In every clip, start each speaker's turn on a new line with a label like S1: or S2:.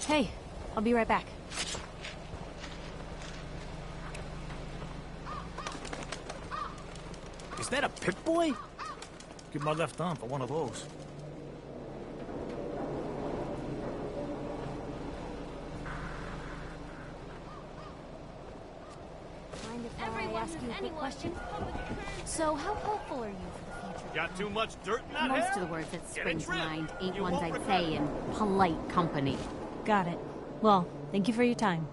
S1: Hey, I'll be right back.
S2: Is that a Pip-Boy? Give my left arm for one of those.
S1: Mind if I ask you a quick question? So, how hopeful are you for the future?
S3: Got too much dirt in that
S1: Most
S3: hair?
S1: of the words that
S3: Get
S1: spring
S3: a
S1: to
S3: trim.
S1: mind ain't
S3: You
S1: ones
S3: won't
S1: I'd
S3: regret
S1: say
S3: it.
S1: in polite company.
S4: Got it. Well, thank you for your time.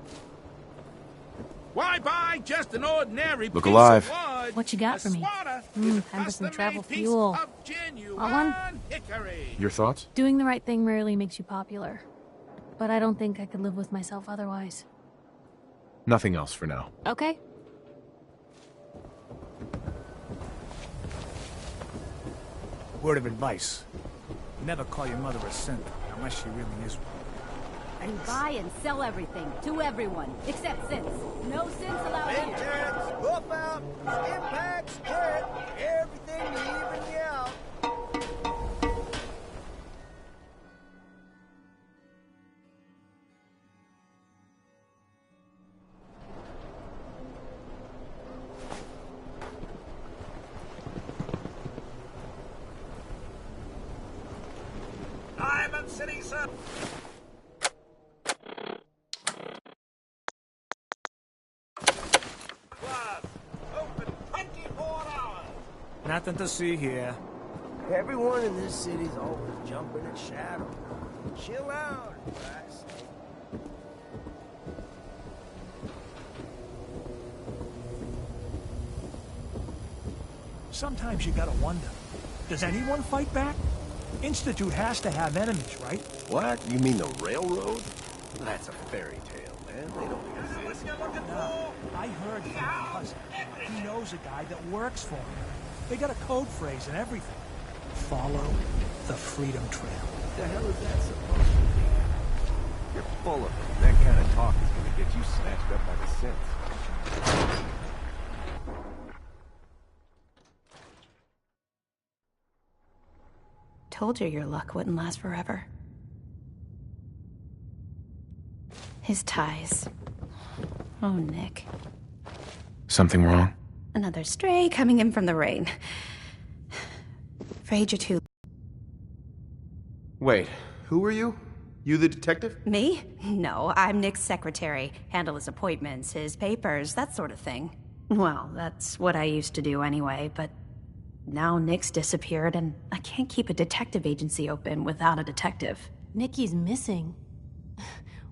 S5: Why buy just an ordinary
S6: Look
S5: piece
S6: alive.
S5: of wood?
S4: What you got
S5: A
S4: for me?
S5: swatter is a
S4: Time for some
S5: custom-made
S4: travel
S5: piece
S4: fuel.
S5: of genuine
S4: Want one?
S5: hickory.
S6: Your thoughts?
S4: Doing the right thing rarely makes you popular. But I don't think I could live with myself otherwise.
S6: Nothing else for now.
S4: Okay.
S2: Word of advice. Never call your mother a simp, unless she really is one.
S1: You buy and sell everything, to everyone, except Sims. No Sims allowed here.
S7: Injects, buff out, impact, split, everything to even you out.
S5: Diamond City, sir. Club, open 24 hours.
S2: Nothing to see here.
S7: Everyone in this city's always jumping at shadow. Chill out, guys.
S2: Sometimes you gotta wonder, does anyone fight back? Institute has to have enemies, right?
S8: What? You mean the railroad? That's a fairy tale, man. They don't exist.
S2: No, I heard from my cousin. He knows a guy that works for him. They got a code phrase and everything. Follow the Freedom Trail.
S8: What the hell is that supposed to be? You're full of it. That kind of talk is gonna get you snatched up by the synths.
S9: Told you your luck wouldn't last forever. His ties. Oh, Nick.
S6: Something wrong?
S9: Another stray coming in from the rain. Afraid you're too...
S6: Wait, who are you? You the detective?
S9: Me? No, I'm Nick's secretary. Handle his appointments, his papers, that sort of thing. Well, that's what I used to do anyway, but now Nick's disappeared and I can't keep a detective agency open without a detective.
S4: Nikki's missing.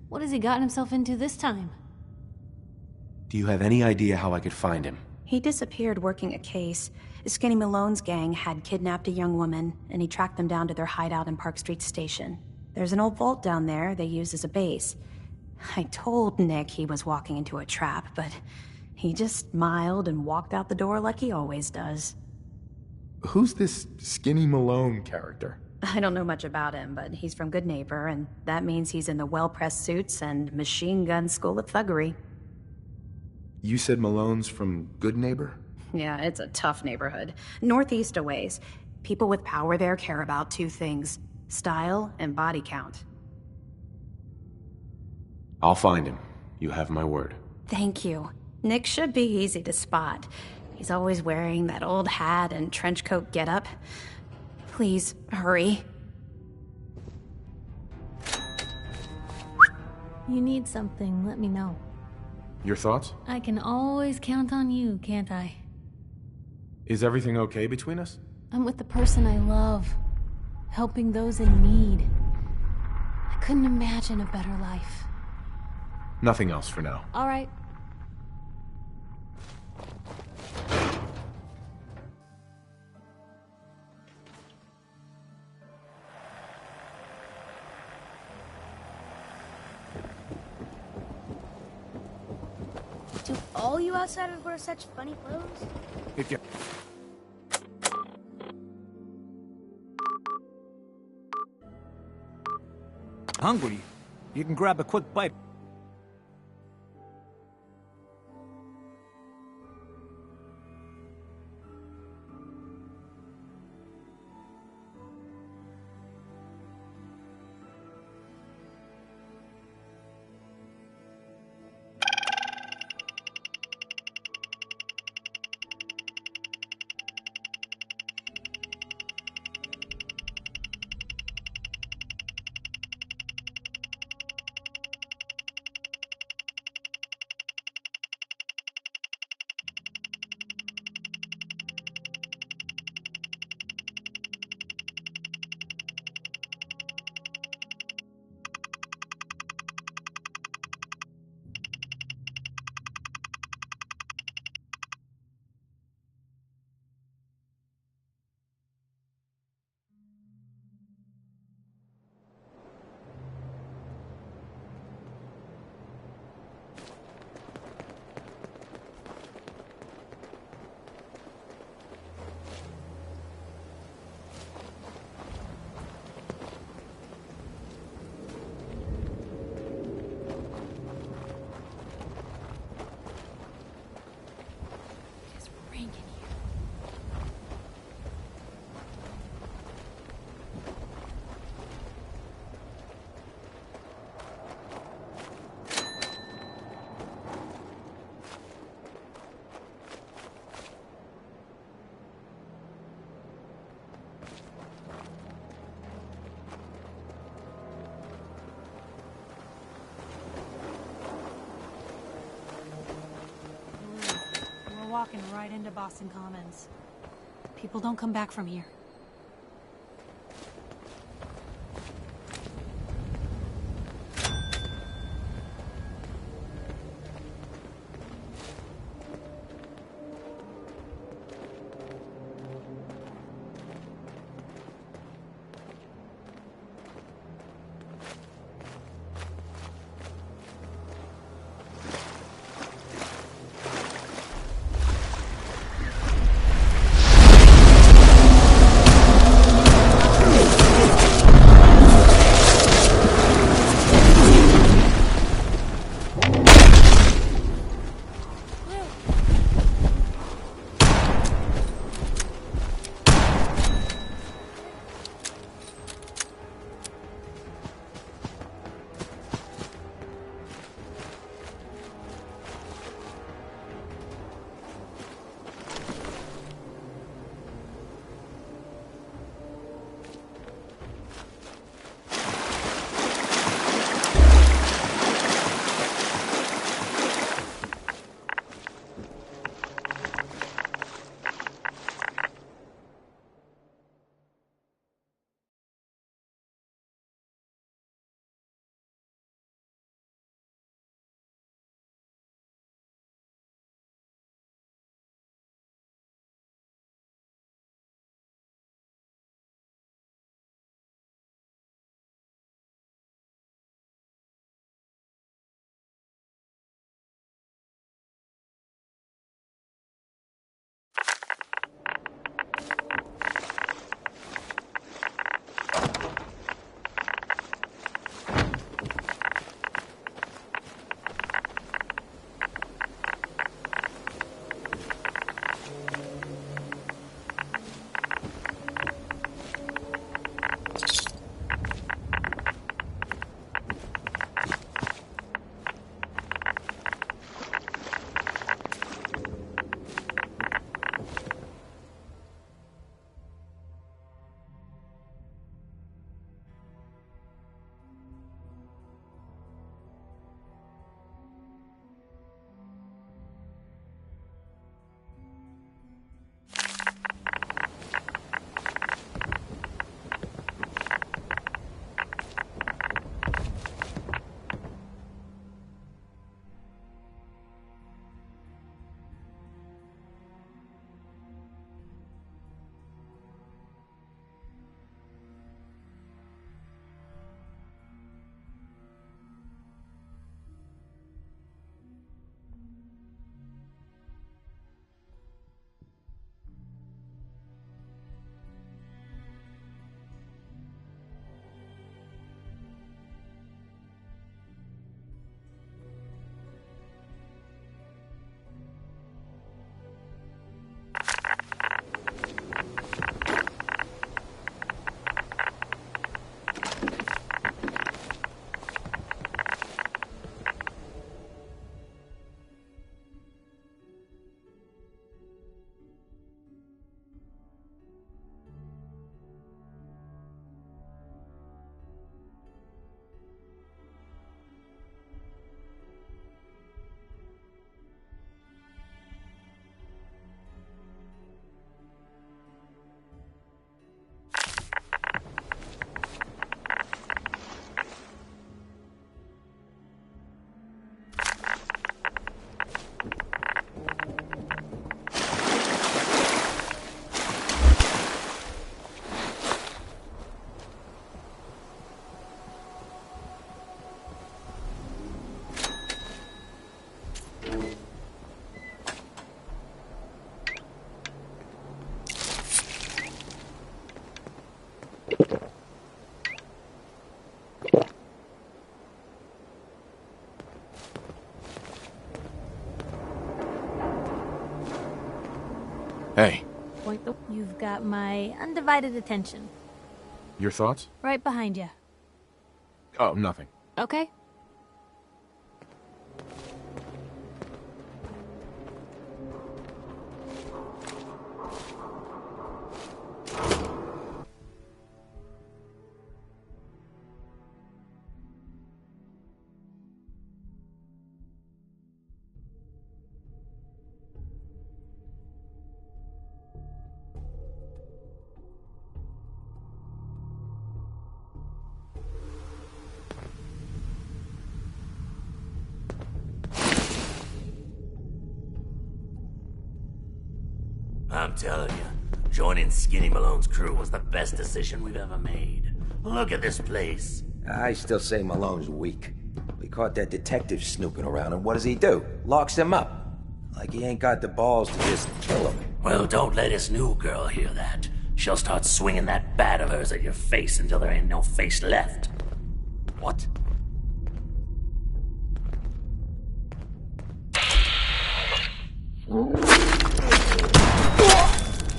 S4: What has he gotten himself into this time?
S6: Do you have any idea how I could find him?
S9: He disappeared working a case. Skinny Malone's gang had kidnapped a young woman, and he tracked them down to their hideout in Park Street Station. There's an old vault down there they use as a base. I told Nick he was walking into a trap, but he just smiled and walked out the door like he always does.
S6: Who's this Skinny Malone character?
S9: I don't know much about him, but he's from Good Neighbor, and that means he's in the well-pressed suits and machine gun school of thuggery.
S6: You said Malone's from Good Neighbor?
S9: Yeah, it's a tough neighborhood. Northeast a ways. People with power there care about two things: style and body count.
S6: I'll find him. You have my word.
S9: Thank you. Nick should be easy to spot. He's always wearing that old hat and trench coat getup. Please, hurry.
S4: You need something, let me know.
S6: Your thoughts?
S4: I can always count on you, can't I?
S6: Is everything okay between us?
S4: I'm with the person I love, helping those in need. I couldn't imagine a better life.
S6: Nothing else for now.
S4: All right.
S10: Do all you outsiders wear such funny clothes?
S2: If you... hungry, you can grab a quick bite.
S4: walking right into Boston Commons. People don't come back from here.
S6: Hey,
S4: You've got my undivided attention.
S6: your thoughts?
S4: Right behind you.
S6: Oh, nothing.
S4: Okay?
S3: I'm telling you, joining Skinny Malone's crew was the best decision we've ever made. Look at this place.
S11: I still say Malone's weak. We caught that detective snooping around, and what does he do? Locks him up. Like he ain't got the balls to just kill him.
S3: Well, don't let his new girl hear that. She'll start swinging that bat of hers at your face until there ain't no face left.
S8: What?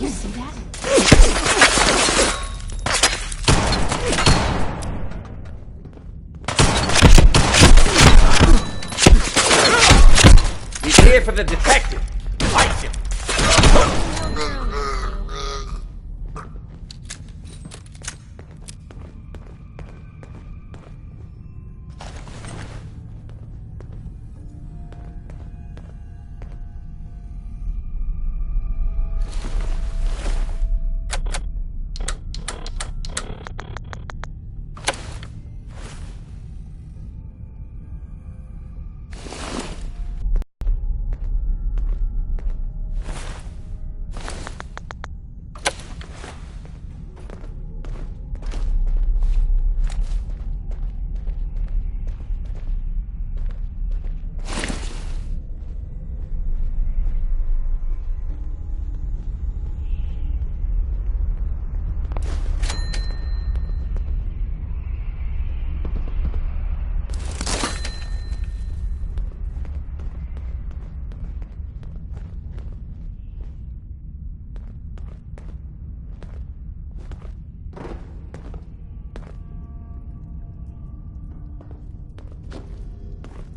S4: You see that?
S11: He's here for the detective. Fight him.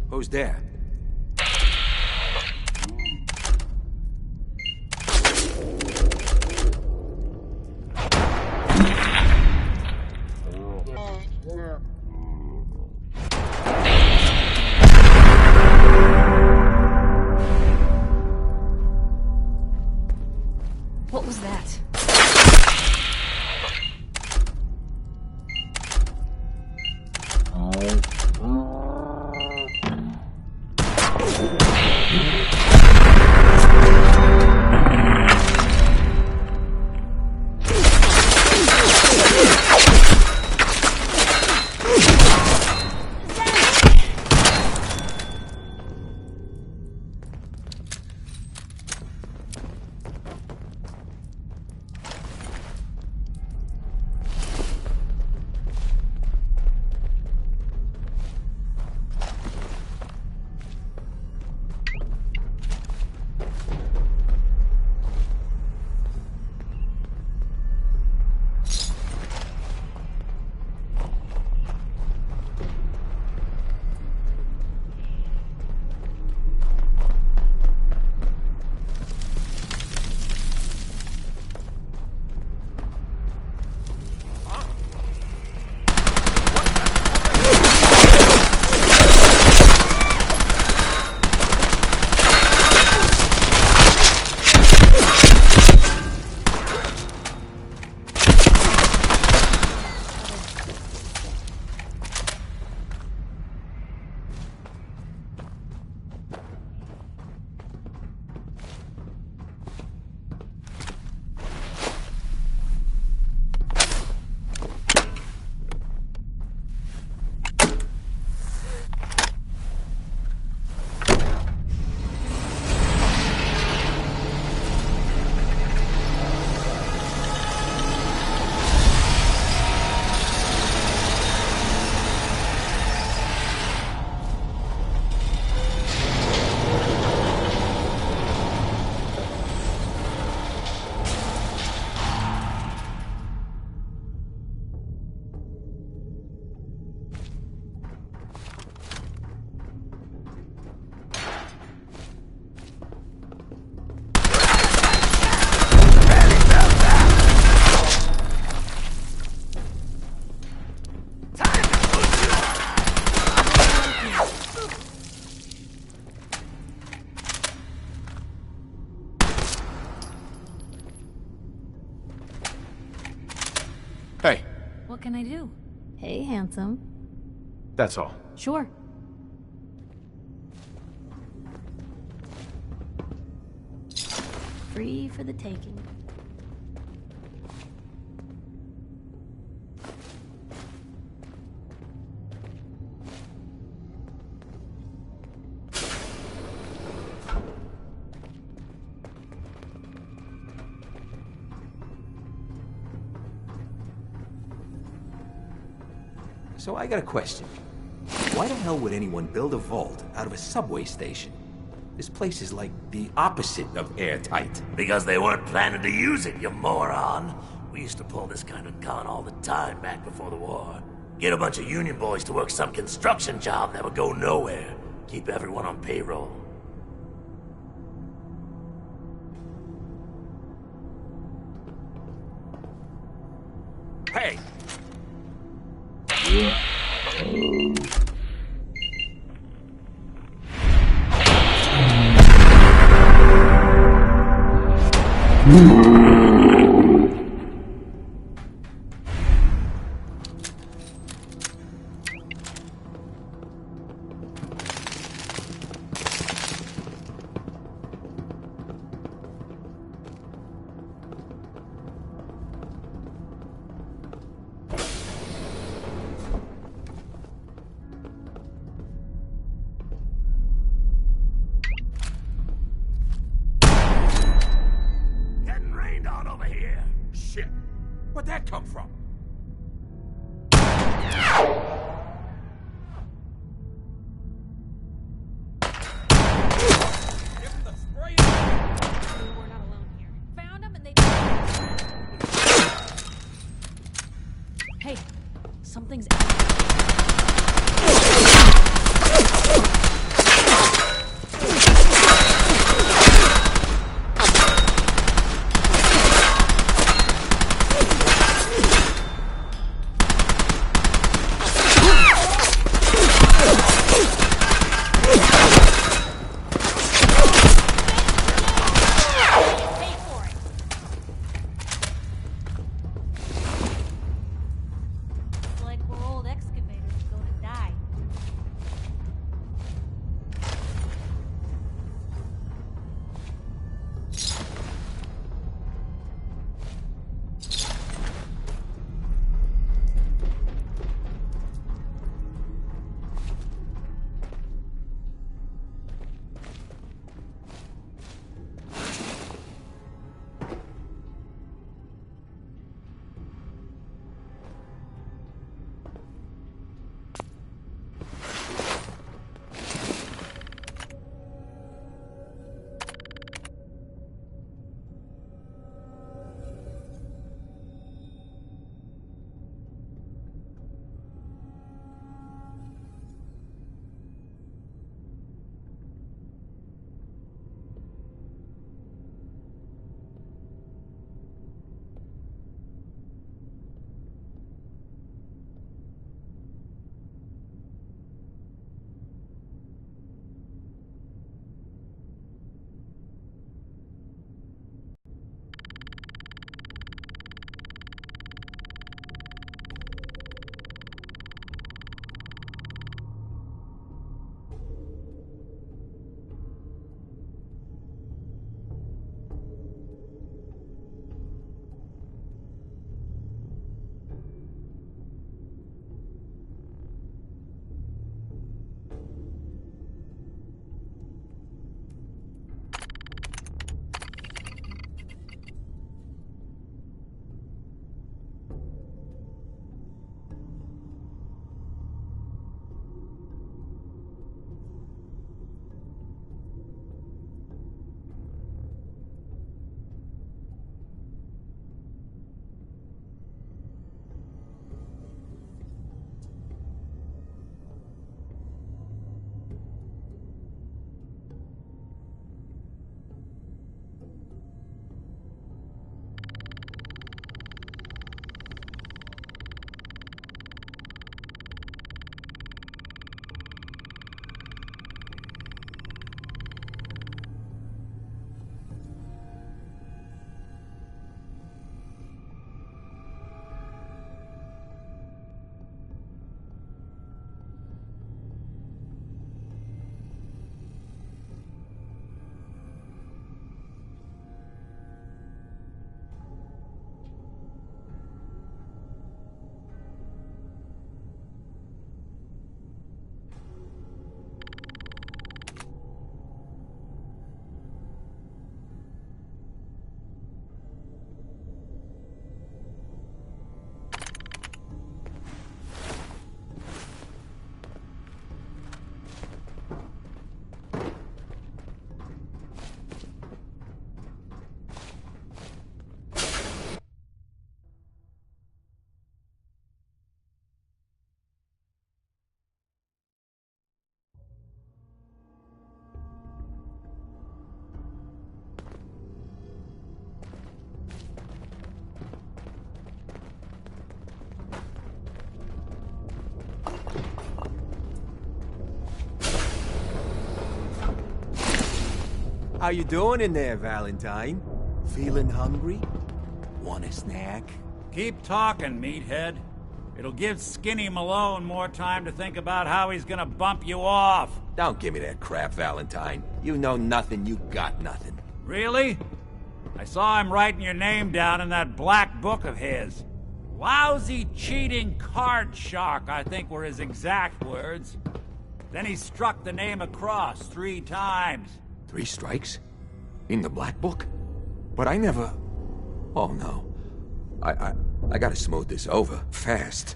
S8: Who's there?
S4: What was that?
S6: Hey,
S4: What can I do? Hey, handsome.
S6: that's all.
S4: Sure. free for the taking.
S11: So I got a question. Why the hell would anyone build a vault out of a subway station? This place is like the opposite of airtight.
S3: Because they weren't planning to use it, you moron. We used to pull this kind of con all the time back before the war. Get a bunch of union boys to work some construction job that would go nowhere. Keep everyone on payroll.
S5: Hey! Getting rained on over here. Shit. Where'd that come from? Give him the spray.
S4: We're not alone here. Found them and they... Hey, something's... Like we're old excavators going
S8: How you doing in there, Valentine? Feeling hungry? Want a snack?
S12: Keep talking, meathead. It'll give Skinny Malone more time to think about how he's gonna bump you off.
S8: Don't give me that crap, Valentine. You know nothing, you got nothing.
S12: Really? I saw him writing your name down in that black book of his. Lousy, cheating card shark, I think were his exact words. Then he struck the name across 3 times.
S8: 3 strikes? In the black book? But I never... Oh, no. I gotta smooth this over, fast.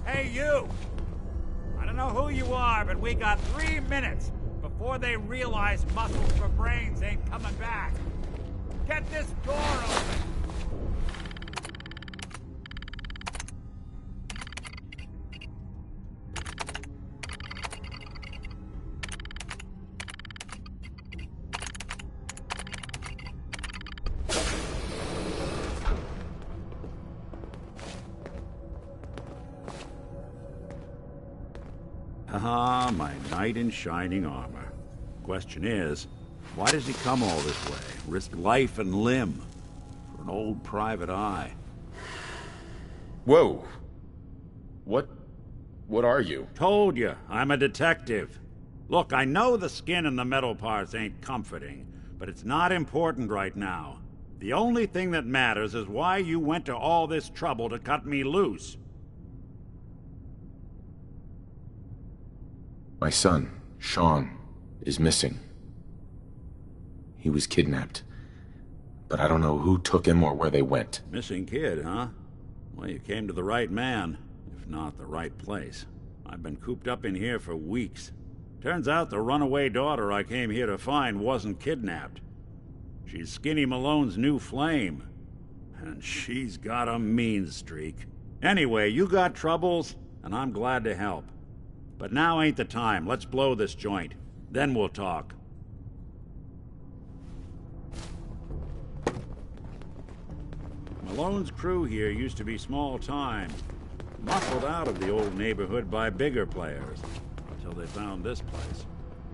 S12: Hey, you! I don't know who you are, but we got 3 minutes before they realize muscles for brains ain't coming back. Get this door open! Ah, my knight in shining armor. Question is, why does he come all this way? Risk life and limb for an old private eye.
S6: Whoa. What are you?
S12: Told you, I'm a detective. Look, I know the skin and the metal parts ain't comforting, but it's not important right now. The only thing that matters is why you went to all this trouble to cut me loose.
S6: My son, Sean, is missing. He was kidnapped. But I don't know who took him or where they went.
S12: Missing kid, huh? Well, you came to the right man, if not the right place. I've been cooped up in here for weeks. Turns out the runaway daughter I came here to find wasn't kidnapped. She's Skinny Malone's new flame. And she's got a mean streak. Anyway, you got troubles, and I'm glad to help. But now ain't the time. Let's blow this joint. Then we'll talk. Malone's crew here used to be small time. Muffled out of the old neighborhood by bigger players. Until they found this place.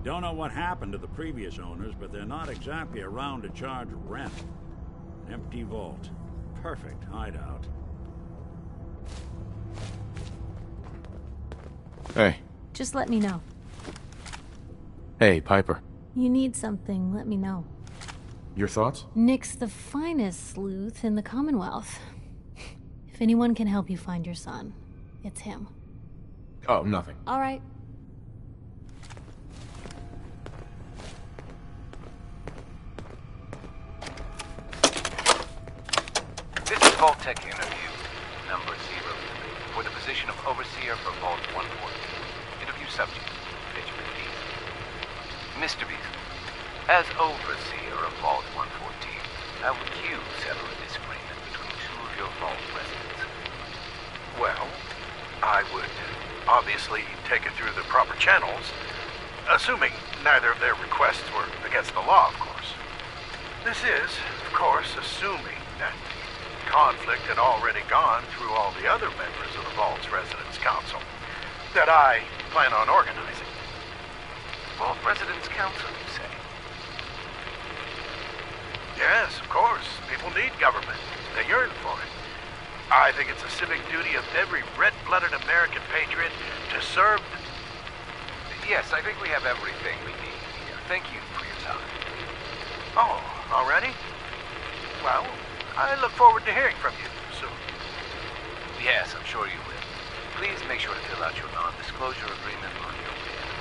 S12: Don't know what happened to the previous owners, but they're not exactly around to charge rent. An empty vault. Perfect hideout.
S6: Hey.
S4: Just let me know.
S6: Hey, Piper.
S4: You need something, let me know.
S6: Your thoughts?
S4: Nick's the finest sleuth in the Commonwealth. If anyone can help you find your son, it's him.
S6: Oh, nothing.
S4: All right.
S13: This is Vault Tech interview, number 0, for the position of Overseer for Vault 114. Interview subject, Benjamin Beasley. Mr. Beasley, as Overseer of Vault 114, how would you settle a disagreement between 2 of your Vault residents?
S5: Well, I would obviously take it through the proper channels, assuming neither of their requests were against the law, of course. This is, of course, assuming that the conflict had already gone through all the other members of the Vault's Residence Council that I plan on organizing.
S13: Vault Residence Council, you say?
S5: Yes, of course. People need government. They yearn for it. I think it's a civic duty of every red-blooded American patriot to serve the...
S13: Yes, I think we have everything we need here. Thank you for your time.
S5: Oh, already? Well, I look forward to hearing from you soon.
S13: Yes, I'm sure you will. Please make sure to fill out your non-disclosure agreement on your way out.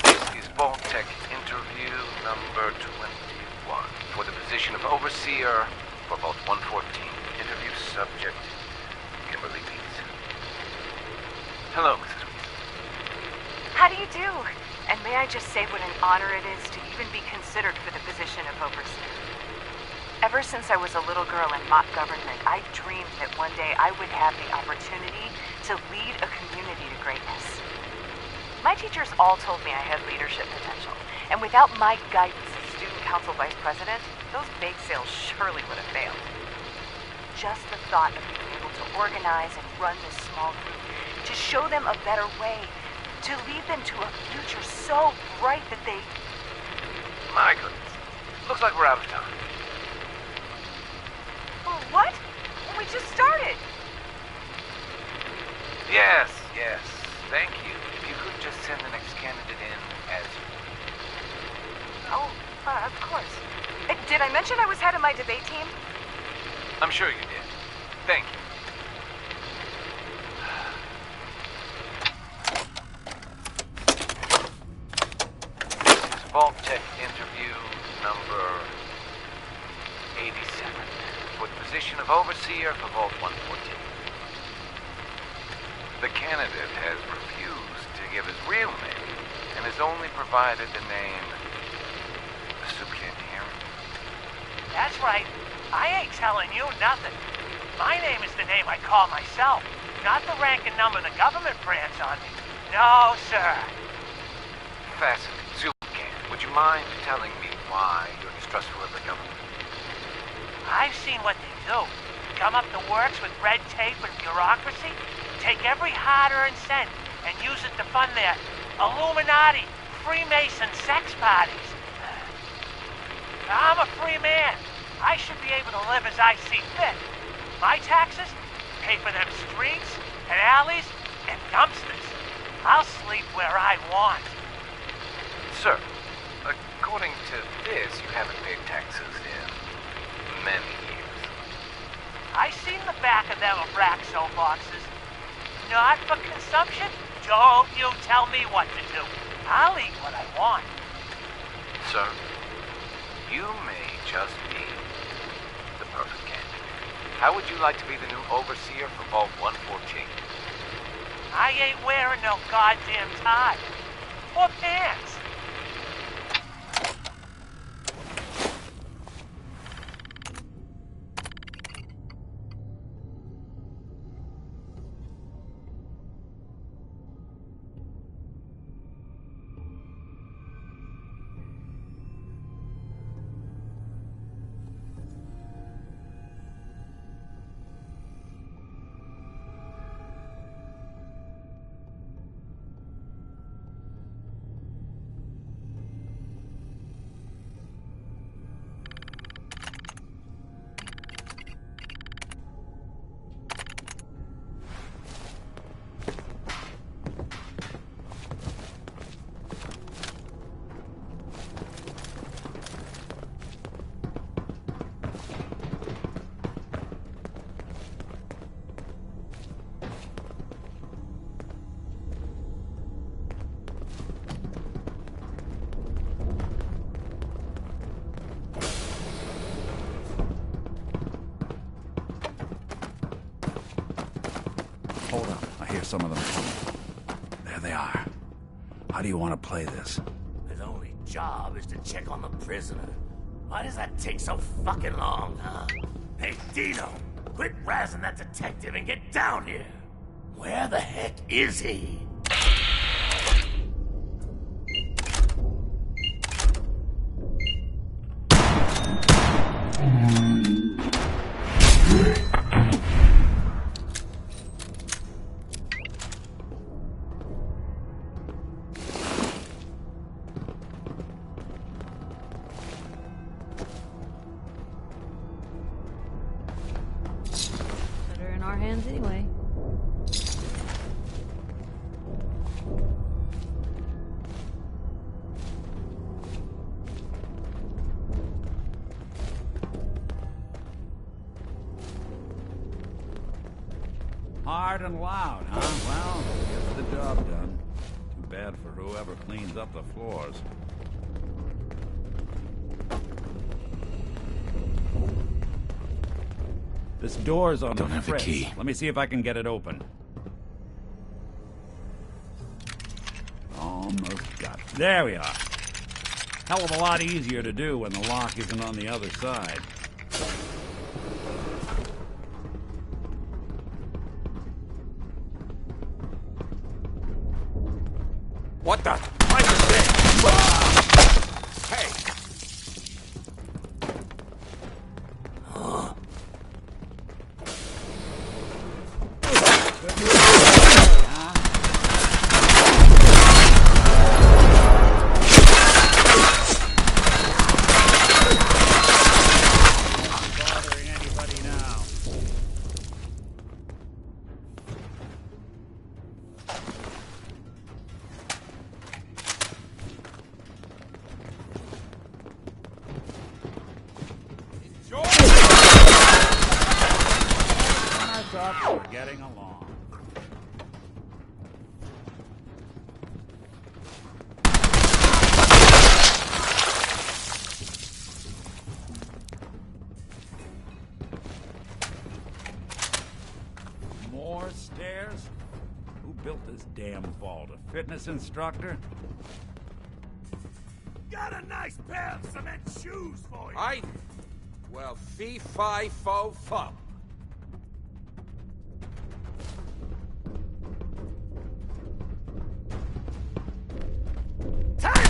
S13: This is Vault Tech interview number 21 for the position of Overseer for Vault 114. Interview subject, Kimberly Weeds. Hello, Mrs. Weeds.
S14: How do you do? And may I just say what an honor it is to even be considered for the position of Overseer. Ever since I was a little girl in mock government, I dreamed that one day I would have the opportunity to lead a community to greatness. My teachers all told me I had leadership potential, and without my guidance as student council vice president, those bake sales surely would have failed. Just the thought of being able to organize and run this small group, to show them a better way, to lead them to a future so bright that they...
S13: My goodness. Looks like we're out of time.
S14: What? We just started.
S13: Yes. Thank you. If you could just send the next candidate in as you...
S14: Oh, of course. Did I mention I was head of my debate team?
S13: I'm sure you did. Thank you. This is Vault Tech interview number 87 for the position of Overseer for Vault 114. The candidate has refused to give his real name and has only provided the name... The soup can't hear him.
S15: That's right. I ain't telling you nothing. My name is the name I call myself, not the rank and number the government brands on me. No, sir.
S13: Fascinating. Zucan, would you mind telling me why you're distrustful of the government?
S15: I've seen what they do. Come up the works with red tape and bureaucracy, take every hard-earned cent and use it to fund their Illuminati, Freemason sex parties. I'm a free man. I should be able to live as I see fit. My taxes pay for them streets and alleys and dumpsters. I'll sleep where I want.
S13: Sir, according to this, you haven't paid taxes in many years.
S15: I seen the back of them Abraxo boxes. Not for consumption? Don't you tell me what to do. I'll eat what I want.
S13: Sir, you may just be the perfect candidate. How would you like to be the new overseer for Vault 114?
S15: I ain't wearing no goddamn tie. Or pants.
S12: Hold up. I hear some of them coming. There they are. How do you want to play this?
S3: His only job is to check on the prisoner. Why does that take so fucking long, huh? Hey, Dino, quit razzing that detective and get down here. Where the heck is he?
S1: Better in our hands anyway.
S12: Hard and loud, huh? Well, gets the job done. Too bad for whoever cleans up the floors. This door's on
S6: Don't
S12: the
S6: have the
S12: fritz.
S6: key.
S12: Let me see if I can get it open. Almost got it. There we are. Hell of a lot easier to do when the lock isn't on the other side.
S8: What the? Find the thing! Hey!
S12: We're getting along. More stairs? Who built this damn vault? A fitness instructor?
S3: Got a nice pair of cement shoes for you.
S8: Aye? Well, fee-fi-fo-fum. Guy!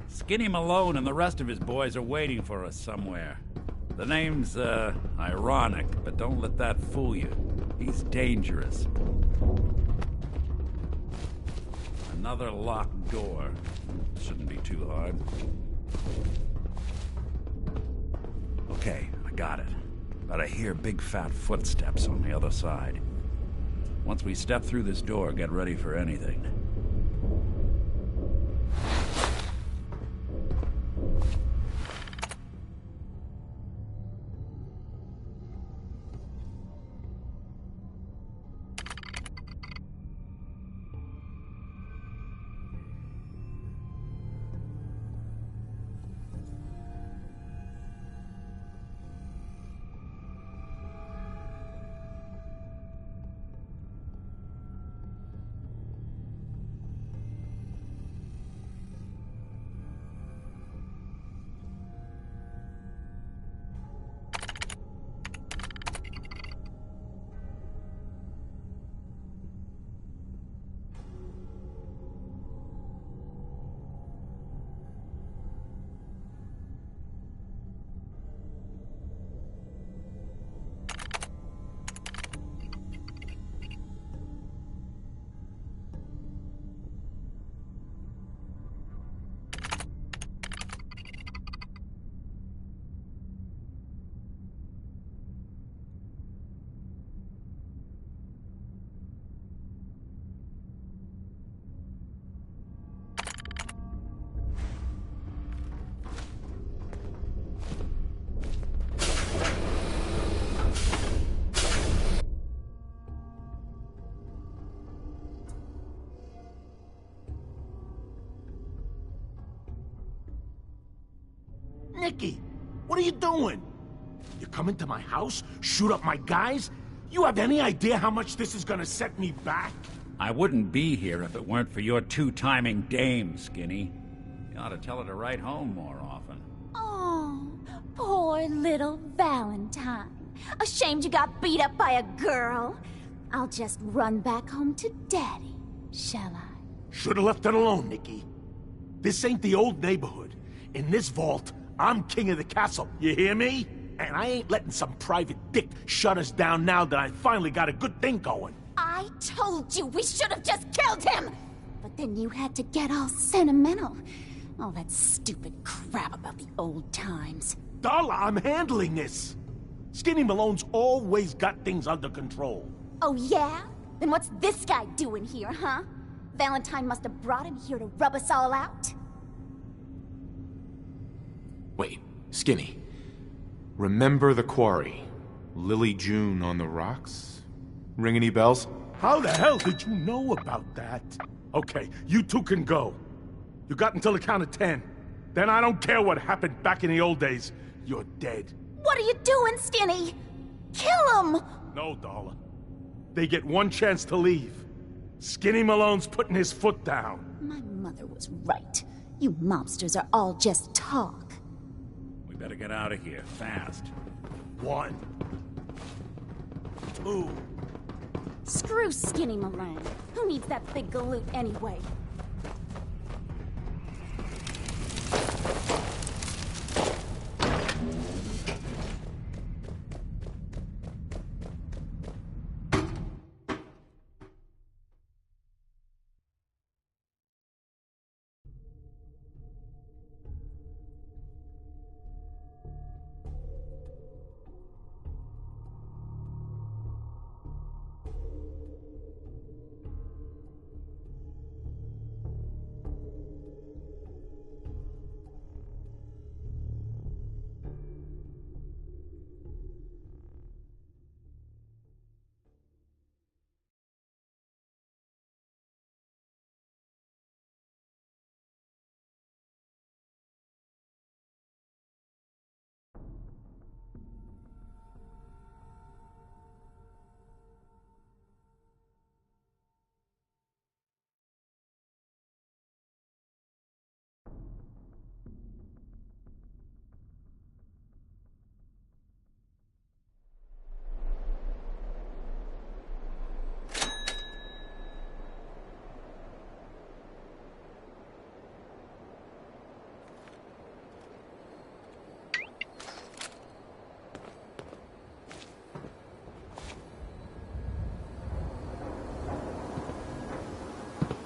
S12: Skinny Malone and the rest of his boys are waiting for us somewhere. The name's, ironic, but don't let that fool you. He's dangerous. Another locked door. Shouldn't be too hard. Okay, I got it. But I hear big fat footsteps on the other side. Once we step through this door, get ready for anything.
S16: Nicky, what are you doing? You come into my house, shoot up my guys? You have any idea how much this is gonna set me back?
S12: I wouldn't be here if it weren't for your two-timing dame, Skinny. You ought to tell her to write home more often.
S1: Oh, poor little Valentine. Ashamed you got beat up by a girl? I'll just run back home to Daddy, shall I?
S16: Should've left it alone, Nicky. This ain't the old neighborhood. In this vault, I'm king of the castle, you hear me? And I ain't letting some private dick shut us down now that I finally got a good thing going.
S1: I told you we should have just killed him! But then you had to get all sentimental. All that stupid crap about the old times.
S16: Darla, I'm handling this. Skinny Malone's always got things under control.
S1: Oh yeah? Then what's this guy doing here, huh? Valentine must have brought him here to rub us all out?
S6: Wait, Skinny. Remember the quarry? Lily June on the rocks? Ring any bells?
S16: How the hell did you know about that? Okay, you two can go. You got until the count of 10. Then I don't care what happened back in the old days. You're dead.
S1: What are you doing, Skinny? Kill him!
S16: No, Darla. They get one chance to leave. Skinny Malone's putting his foot down.
S1: My mother was right. You mobsters are all just talk.
S12: We better get out of here, fast.
S16: 1, 2.
S1: Screw Skinny Malone. Who needs that big galoot anyway?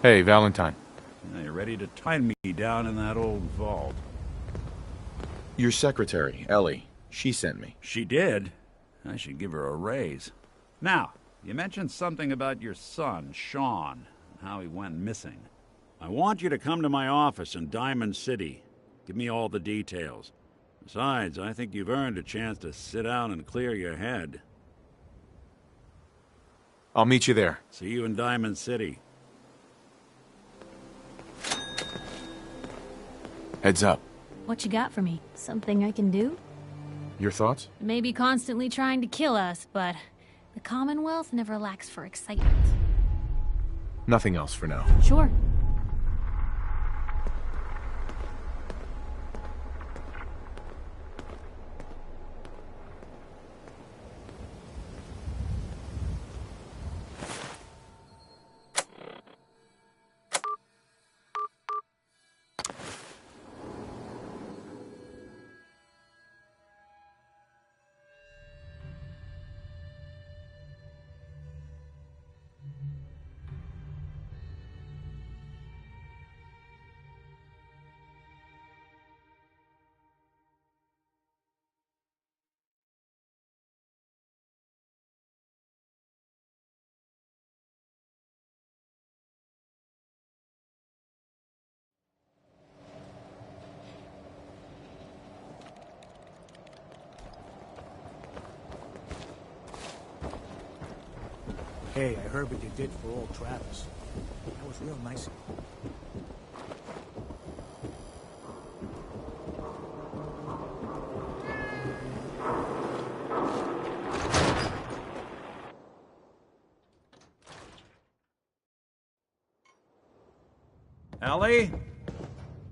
S6: Hey, Valentine.
S12: Now you're ready to tie me down in that old vault.
S6: Your secretary, Ellie, she sent me.
S12: She did? I should give her a raise. Now, you mentioned something about your son, Sean, and how he went missing. I want you to come to my office in Diamond City. Give me all the details. Besides, I think you've earned a chance to sit down and clear your head.
S6: I'll meet you there.
S12: See you in Diamond City.
S6: Heads up.
S4: What you got for me? Something I can do?
S6: Your thoughts?
S4: Maybe constantly trying to kill us, but the Commonwealth never lacks for excitement.
S6: Nothing else for now.
S4: Sure.
S2: Hey, I heard what you did for old Travis. That was real nice of you.
S12: Ellie?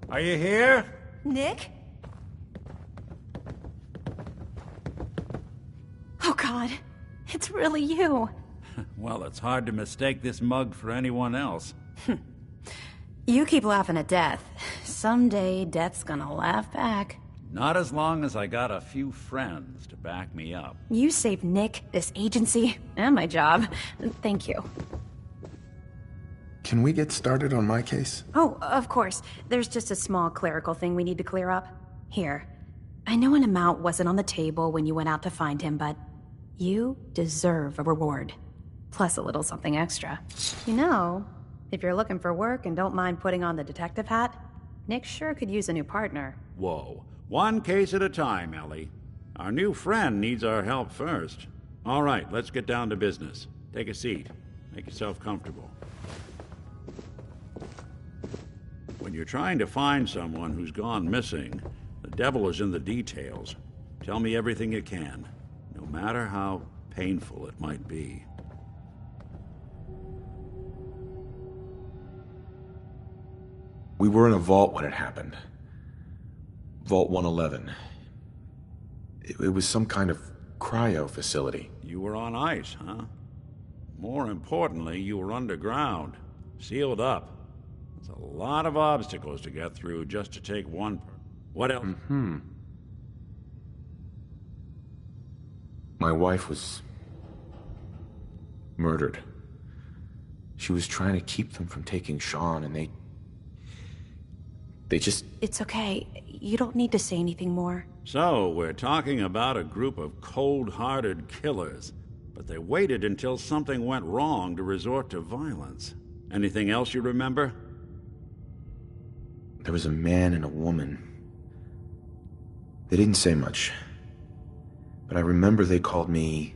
S12: Are you here?
S9: Nick? Oh God, it's really you.
S12: Well, it's hard to mistake this mug for anyone else.
S9: You keep laughing at death. Someday, death's gonna laugh back.
S12: Not as long as I got a few friends to back me up.
S9: You saved Nick, this agency, and my job. Thank you.
S6: Can we get started on my case?
S9: Oh, of course. There's just a small clerical thing we need to clear up. Here. I know an amount wasn't on the table when you went out to find him, but you deserve a reward. Plus a little something extra. You know, if you're looking for work and don't mind putting on the detective hat, Nick sure could use a new partner.
S12: Whoa. One case at a time, Ellie. Our new friend needs our help first. All right, let's get down to business. Take a seat. Make yourself comfortable. When you're trying to find someone who's gone missing, the devil is in the details. Tell me everything you can, no matter how painful it might be.
S6: We were in a vault when it happened. Vault 111. It was some kind of cryo facility.
S12: You were on ice, huh? More importantly, you were underground, sealed up. There's a lot of obstacles to get through just to take one. What else?
S6: My wife was murdered. She was trying to keep them from taking Sean, and they just...
S9: It's okay. You don't need to say anything more.
S12: So, we're talking about a group of cold-hearted killers, but they waited until something went wrong to resort to violence. Anything else you remember?
S6: There was a man and a woman. They didn't say much, but I remember they called me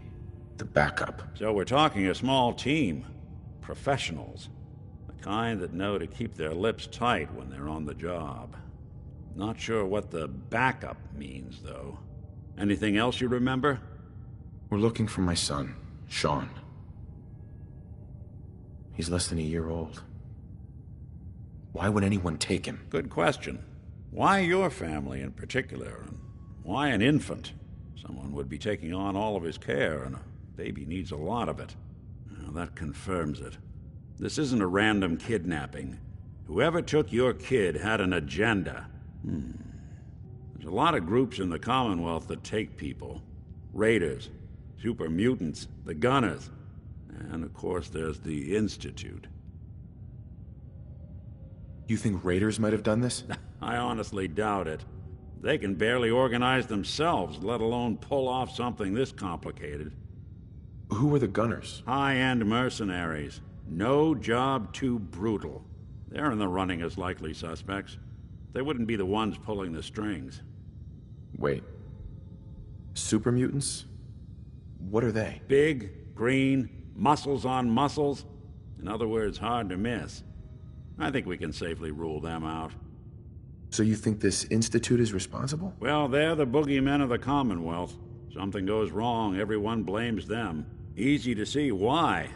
S6: the backup.
S12: So we're talking a small team. Professionals. The kind that know to keep their lips tight when they're on the job. Not sure what the backup means, though. Anything else you remember?
S6: We're looking for my son, Sean. He's less than a year old. Why would anyone take him?
S12: Good question. Why your family in particular? And why an infant? Someone would be taking on all of his care, and a baby needs a lot of it. Well, that confirms it. This isn't a random kidnapping. Whoever took your kid had an agenda. There's a lot of groups in the Commonwealth that take people. Raiders, super mutants, the Gunners, and of course there's the Institute.
S6: You think raiders might have done this?
S12: I honestly doubt it. They can barely organize themselves, let alone pull off something this complicated.
S6: Who were the Gunners?
S12: High-end mercenaries. No job too brutal. They're in the running as likely suspects. They wouldn't be the ones pulling the strings.
S6: Wait. Super mutants? What are they?
S12: Big, green, muscles on muscles. In other words, hard to miss. I think we can safely rule them out.
S6: So you think this Institute is responsible?
S12: Well, they're the boogeymen of the Commonwealth. Something goes wrong, everyone blames them. Easy to see why.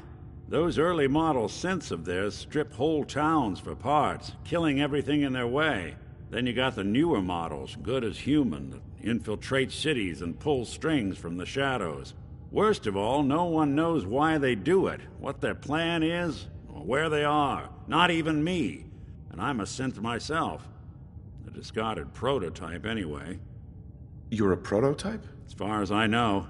S12: Those early model synths of theirs strip whole towns for parts, killing everything in their way. Then you got the newer models, good as human, that infiltrate cities and pull strings from the shadows. Worst of all, no one knows why they do it, what their plan is, or where they are. Not even me. And I'm a synth myself. A discarded prototype, anyway.
S6: You're a prototype?
S12: As far as I know.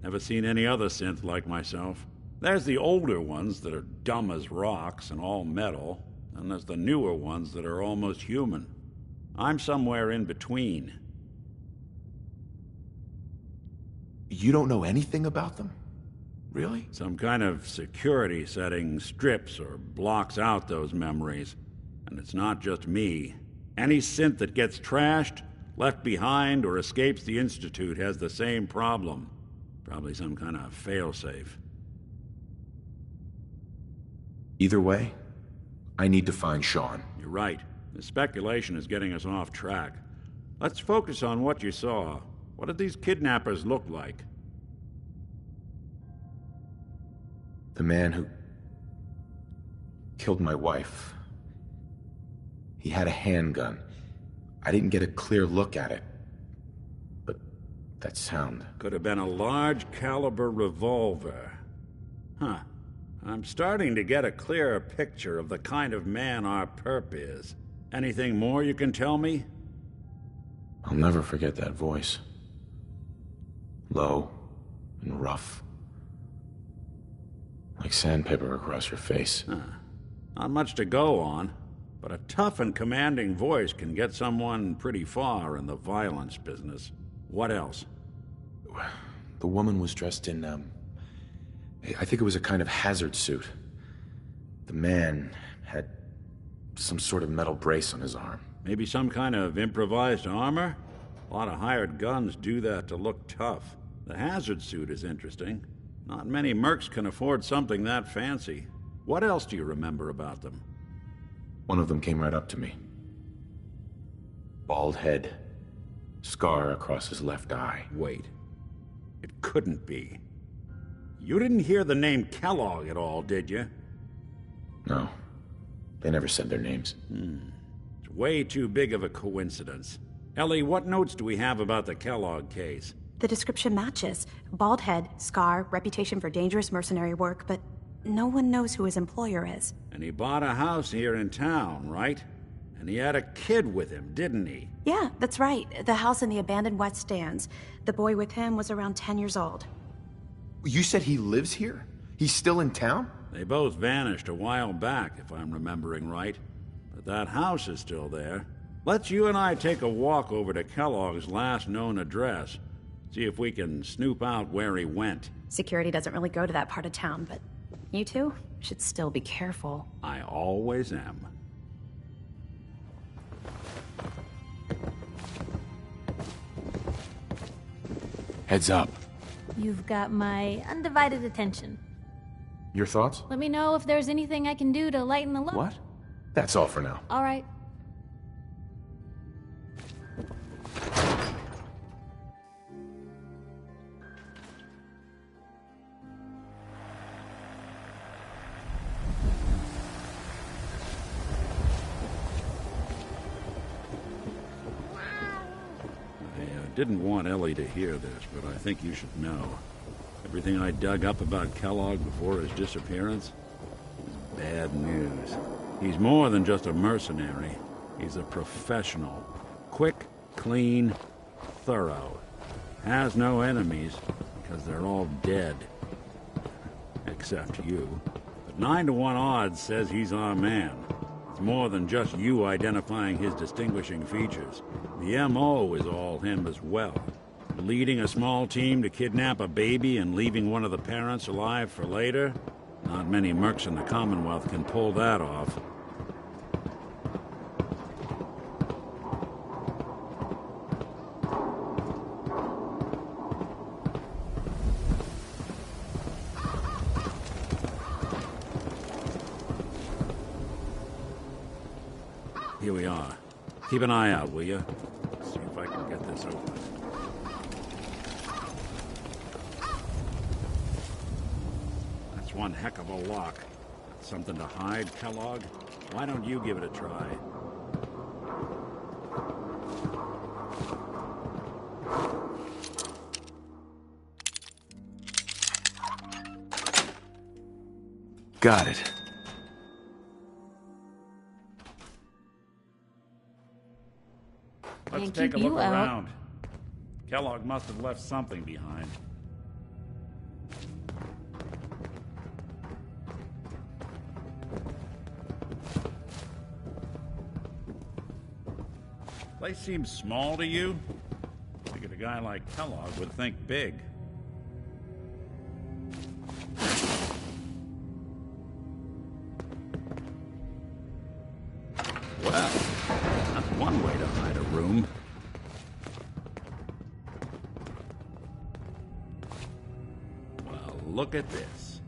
S12: Never seen any other synth like myself. There's the older ones that are dumb as rocks and all metal, and there's the newer ones that are almost human. I'm somewhere in between.
S6: You don't know anything about them? Really?
S12: Some kind of security setting strips or blocks out those memories. And it's not just me. Any synth that gets trashed, left behind, or escapes the Institute has the same problem. Probably some kind of failsafe.
S6: Either way, I need to find Sean.
S12: You're right. The speculation is getting us off track. Let's focus on what you saw. What did these kidnappers look like?
S6: The man who killed my wife. He had a handgun. I didn't get a clear look at it. But that sound...
S12: Could have been a large caliber revolver. Huh. I'm starting to get a clearer picture of the kind of man our perp is. Anything more you can tell me?
S6: I'll never forget that voice. Low and rough. Like sandpaper across your face.
S12: Not much to go on, but a tough and commanding voice can get someone pretty far in the violence business. What else?
S6: The woman was dressed in, I think it was a kind of hazard suit. The man had some sort of metal brace on his arm.
S12: Maybe some kind of improvised armor? A lot of hired guns do that to look tough. The hazard suit is interesting. Not many mercs can afford something that fancy. What else do you remember about them?
S6: One of them came right up to me. Bald head. Scar across his left eye.
S12: Wait. It couldn't be. You didn't hear the name Kellogg at all, did you?
S6: No. They never said their names.
S12: It's way too big of a coincidence. Ellie, what notes do we have about the Kellogg case?
S9: The description matches. Bald head, scar, reputation for dangerous mercenary work, but no one knows who his employer is.
S12: And he bought a house here in town, right? And he had a kid with him, didn't he?
S9: Yeah, that's right. The house in the abandoned West Stands. The boy with him was around 10 years old.
S6: You said he lives here? He's still in town?
S12: They both vanished a while back, if I'm remembering right. But that house is still there. Let's you and I take a walk over to Kellogg's last known address. See if we can snoop out where he went.
S9: Security doesn't really go to that part of town, but you two should still be careful.
S12: I always am.
S6: Heads up.
S4: You've got my undivided attention.
S6: Your thoughts?
S4: Let me know if there's anything I can do to lighten the load.
S6: What? That's all for now.
S4: All right.
S12: I didn't want Ellie to hear this, but I think you should know. Everything I dug up about Kellogg before his disappearance is bad news. He's more than just a mercenary. He's a professional. Quick, clean, thorough. Has no enemies, because they're all dead. Except you. But 9 to 1 odds says he's our man. It's more than just you identifying his distinguishing features. The M.O. is all him as well. Leading a small team to kidnap a baby and leaving one of the parents alive for later? Not many mercs in the Commonwealth can pull that off. Here we are. Keep an eye out, will you? See if I can get this open. That's one heck of a lock. Something to hide, Kellogg? Why don't you give it a try?
S6: Got it.
S12: Let's take a look around. Kellogg must have left something behind. Place seems small to you? Figured a guy like Kellogg would think big. Well, that's one way to hide a room. Well, look at this.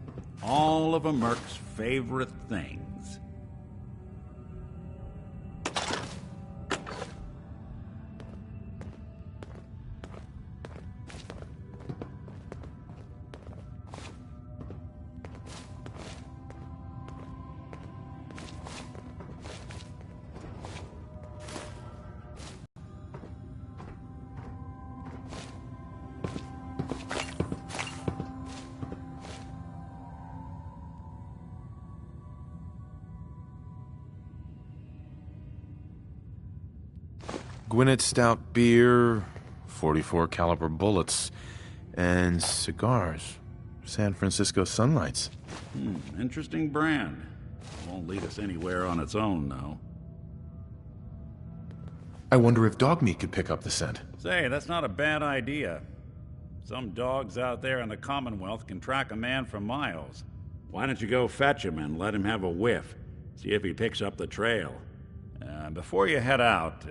S12: All of a merc's favorite things.
S6: Gwinnett Stout beer, 44 caliber bullets, and cigars. San Francisco Sunlights.
S12: Interesting brand. Won't lead us anywhere on its own, though.
S6: I wonder if dog meat could pick up the scent.
S12: Say, that's not a bad idea. Some dogs out there in the Commonwealth can track a man for miles. Why don't you go fetch him and let him have a whiff? See if he picks up the trail. Before you head out,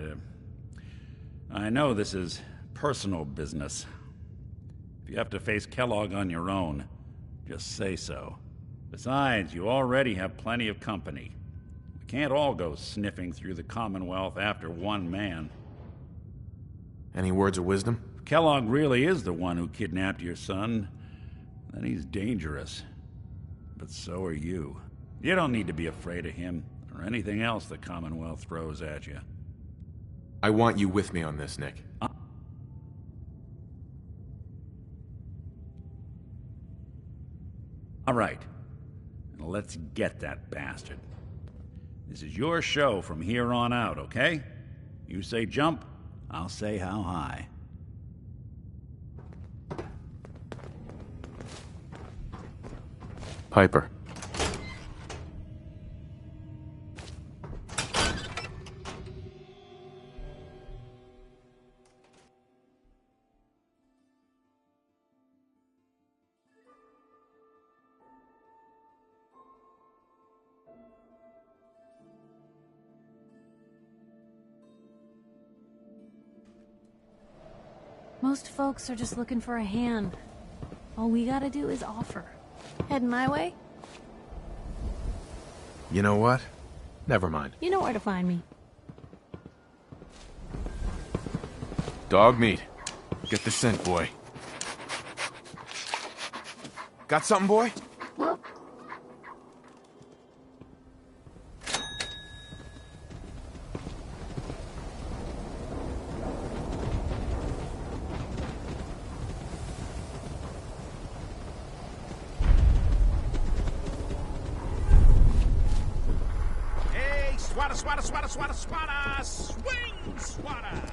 S12: I know this is personal business. If you have to face Kellogg on your own, Just say so. Besides, you already have plenty of company. We can't all go sniffing through the Commonwealth after one man.
S6: Any words of wisdom?
S12: If Kellogg really is the one who kidnapped your son, then he's dangerous. But so are you. You don't need to be afraid of him, or anything else the Commonwealth throws at you.
S6: I want you with me on this, Nick.
S12: All right. Now let's get that bastard. This is your show from here on out, okay? You say jump, I'll say how high.
S6: Piper.
S4: Most folks are just looking for a hand. All we gotta do is offer. Heading my way?
S6: You know what? Never mind.
S4: You know where to find me.
S6: Dog meat. Get the scent, boy. Got something, boy?
S16: Swata, swata, swata, swata! Swing, swata!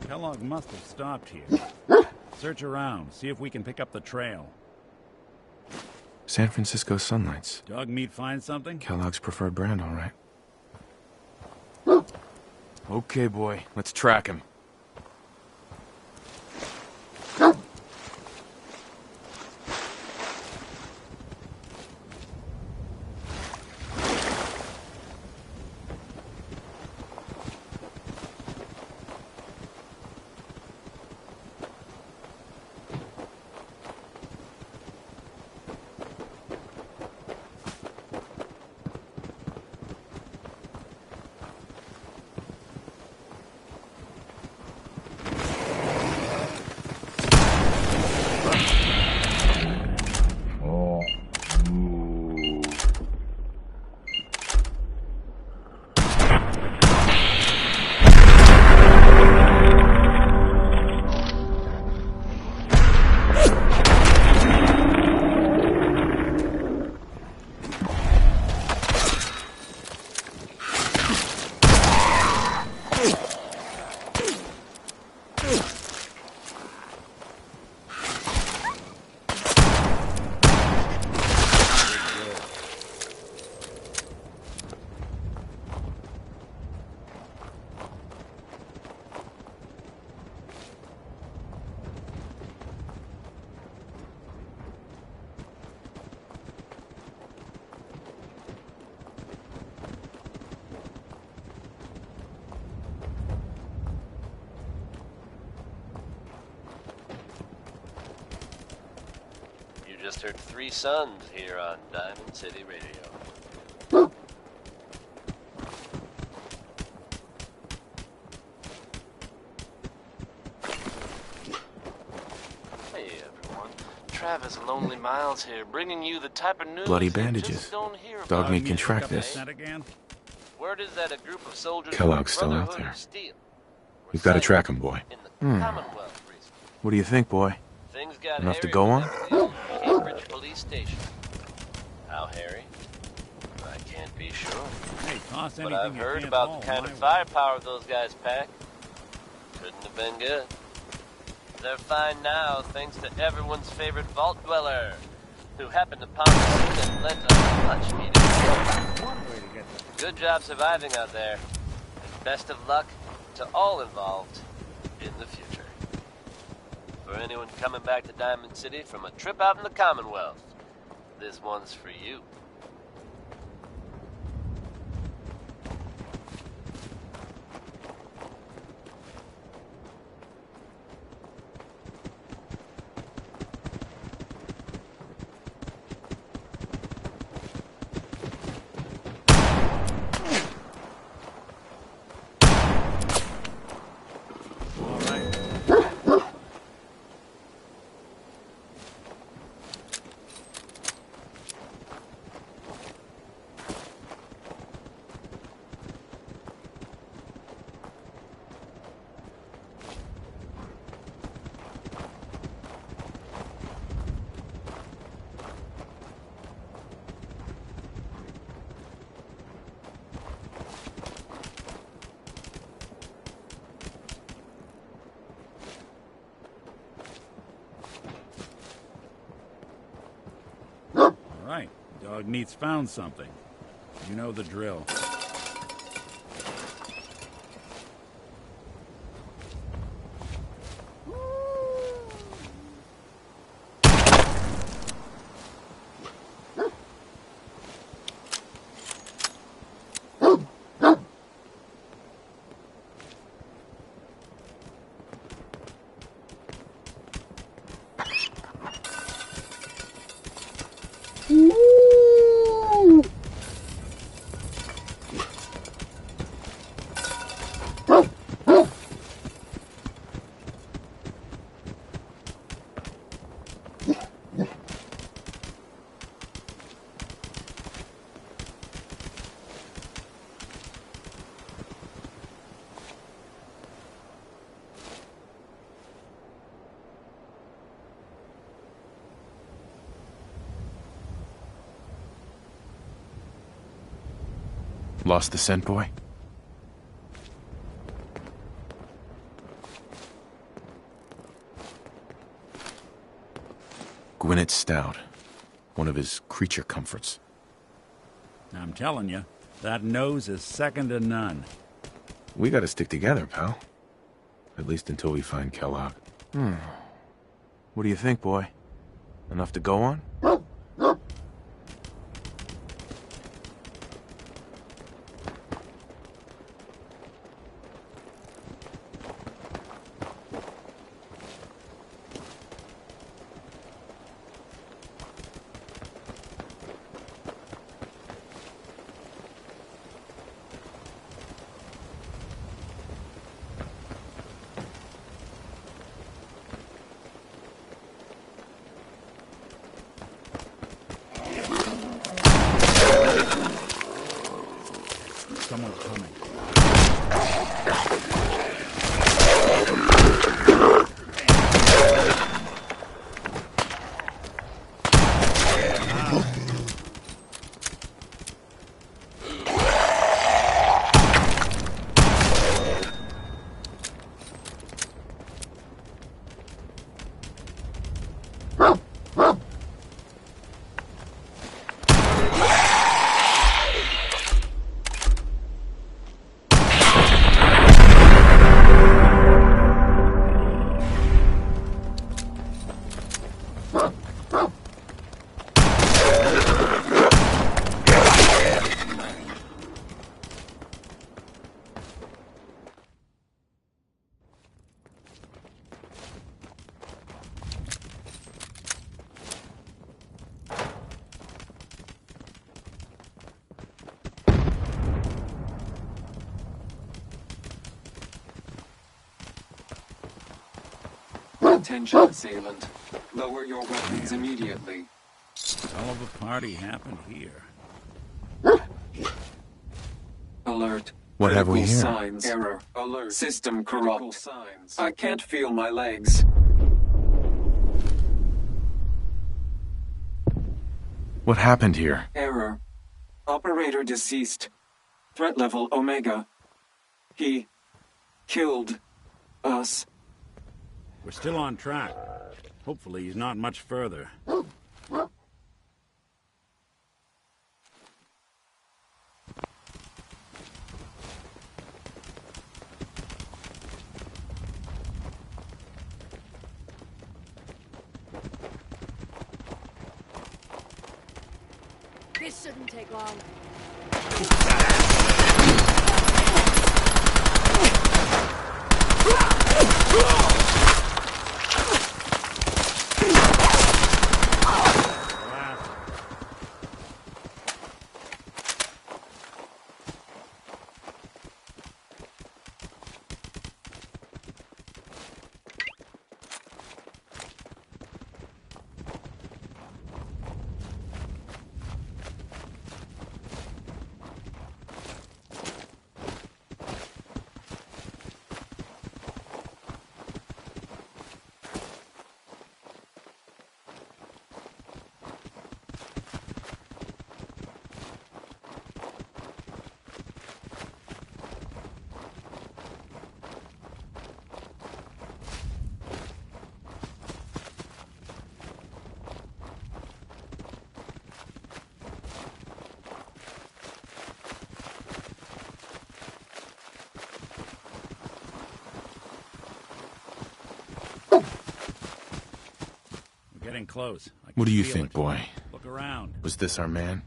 S12: Kellogg must have stopped here. Search around, see if we can pick up the trail.
S6: San Francisco Sunlights.
S12: Dog meat find something?
S6: Kellogg's preferred brand, all right. Okay, boy. Let's track him.
S17: just heard 3 Sons here on Diamond City Radio. Hey everyone, Travis Lonely Miles here, bringing you the type of news
S6: Bloody
S17: you
S6: bandages.
S17: just don't hear about.
S6: Dogmeat can track this.
S17: Word is that a group of soldiers
S6: Kellogg's
S17: from the
S6: still out
S17: Brotherhood
S6: there.
S17: of Steel were
S6: We've got to
S17: sighted
S6: track him, boy.
S17: in the Commonwealth recently.
S6: What do you think, boy?
S17: Things got
S6: Enough to
S17: hairy
S6: go
S17: when
S6: on?
S17: that was the old Cambridge police station. How hairy? I can't be sure.
S12: Hey, toss
S17: But
S12: anything
S17: I've
S12: you
S17: heard
S12: can't
S17: about
S12: haul
S17: the kind
S12: my
S17: of
S12: way.
S17: firepower those guys pack. Couldn't have been good. They're fine now, thanks to everyone's favorite vault dweller, who happened to pound the and lent us much needed help. Good job surviving out there, and best of luck to all involved in the future. For anyone coming back to Diamond City from a trip out in the Commonwealth, this one's for you.
S12: Right. Dogmeat's found something. You know the drill.
S6: Lost the scent, boy? Gwinnett Stout. One of his creature comforts.
S12: I'm telling you, that nose is second to none.
S6: We gotta stick together, pal. At least until we find Kellogg. What do you think, boy? Enough to go on?
S12: Someone's coming.
S18: Attention, assailant. Lower your weapons immediately.
S12: Hell of a party happened here.
S18: Alert.
S6: What have we
S18: Critical
S6: here?
S18: Signs. Error. Alert. System corrupt. I can't feel my legs.
S6: What happened here?
S18: Error. Operator deceased. Threat level Omega. He killed us.
S12: We're still on track. Hopefully he's not much further.
S19: This shouldn't take long.
S12: Getting close.
S6: What do you think, boy?
S12: Look around.
S6: Was this our man?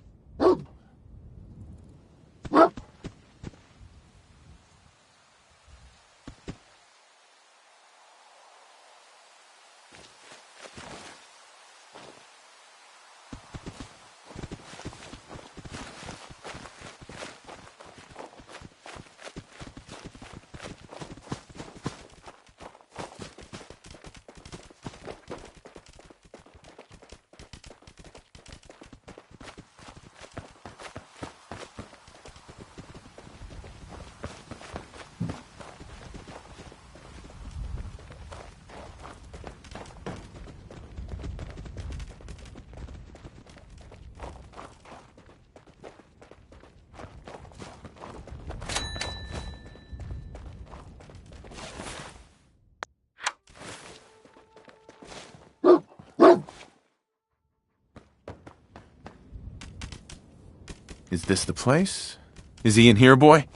S6: Is this the place? Is he in here, boy?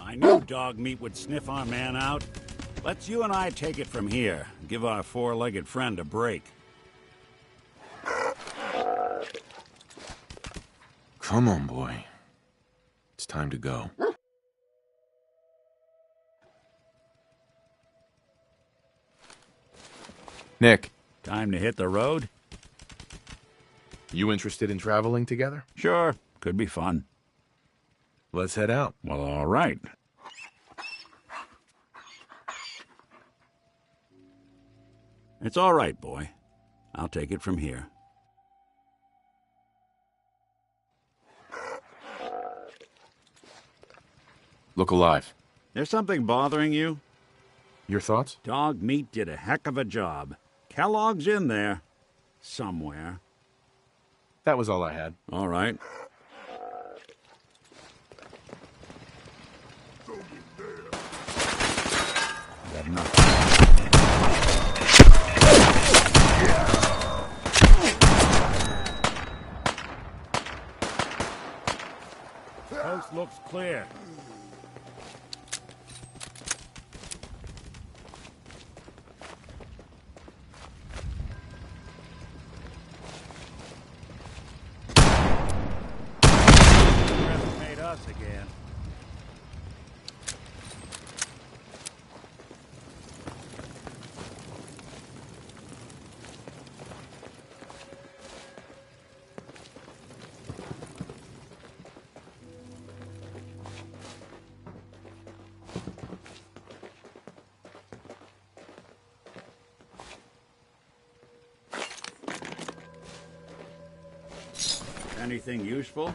S12: I knew dog meat would sniff our man out. Let's you and I take it from here. Give our four-legged friend a break.
S6: Come on, boy. It's time to go. Nick.
S12: Time to hit the road?
S6: You interested in traveling together?
S12: Sure. Could be fun.
S6: Let's head out.
S12: Well, all right. It's all right, boy. I'll take it from here.
S6: Look alive.
S12: There's something bothering you?
S6: Your thoughts?
S12: Dog meat did a heck of a job. Kellogg's in there. Somewhere.
S6: That was all I had.
S12: All right. Got enough. Coast looks clear. Made us again. Anything useful?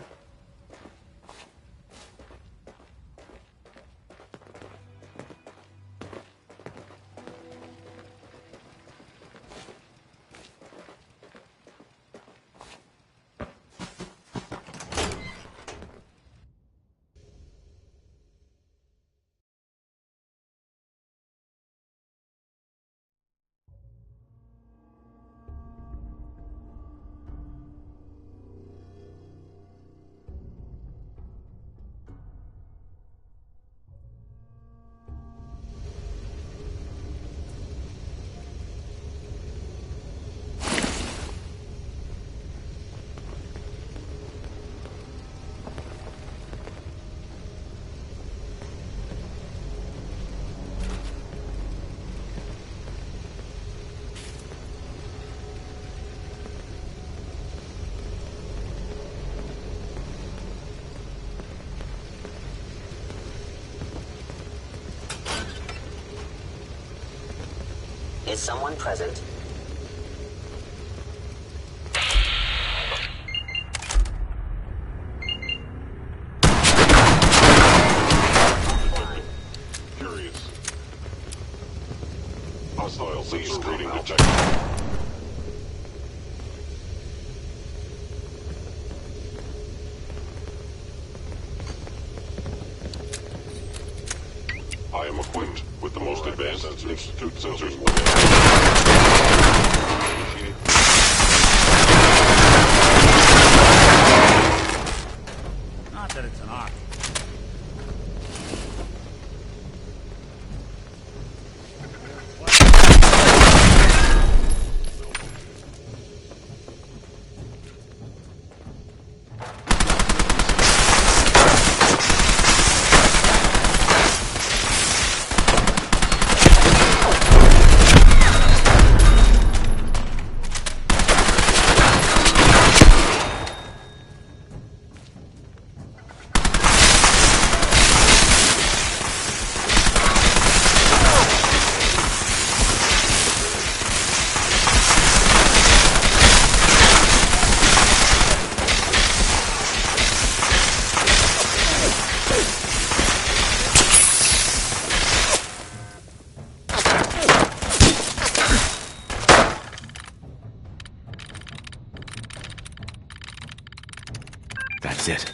S19: Is someone present?
S20: Curious. Hostile sensor reading detected. I am equipped with the most advanced Institute sensors.
S12: Not that it's an option.
S6: That's it.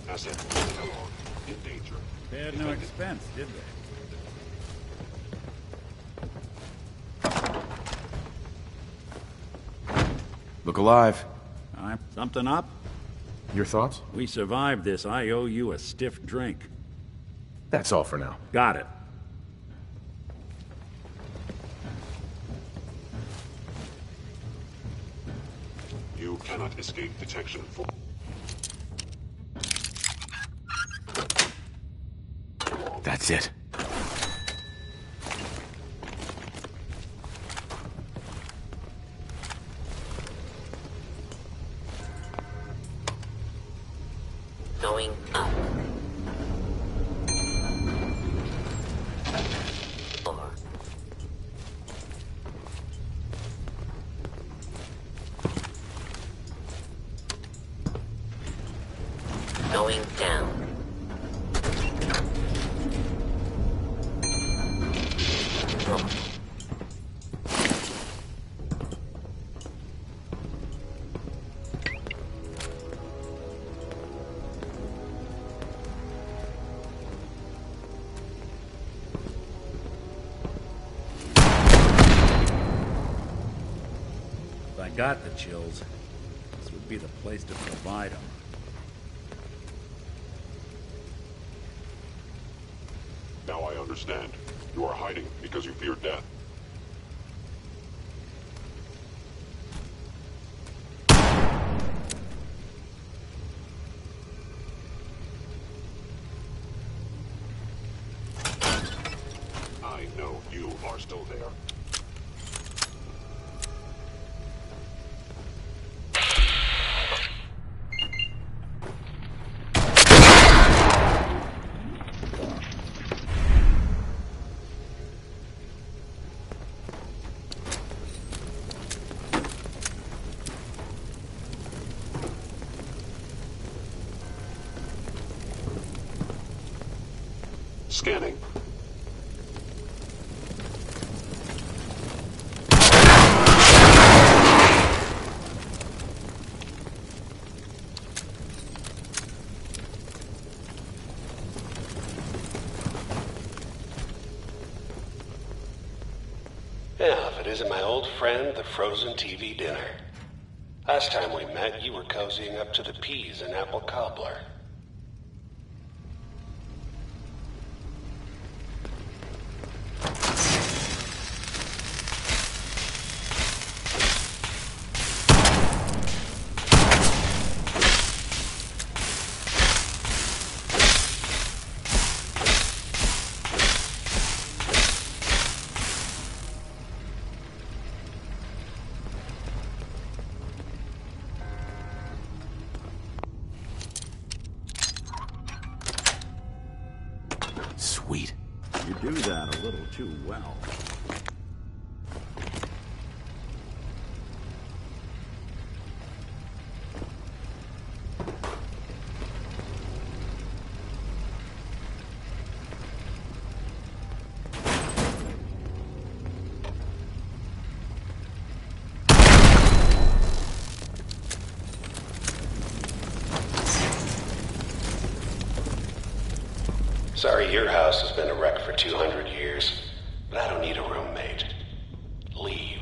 S20: Asset in danger.
S12: They had no expense, did they?
S6: Look alive.
S12: Something up?
S6: Your thoughts?
S12: We survived this. I owe you a stiff drink.
S6: That's all for now.
S12: Got it.
S20: You cannot escape detection for...
S6: That's it.
S19: Going up. 4. Going down. 4.
S12: If I got the chills, this would be the place to provide them.
S20: Now I understand. You are hiding because you fear death. I I know you are still there. Scanning.
S21: Yeah, if it isn't my old friend, the frozen TV dinner. Last time we met, you were cozying up to the peas and apple cobbler.
S6: Sweet.
S12: You do that a little too well.
S21: Sorry your house has been a wreck for 200 years, but I don't need a roommate. Leave.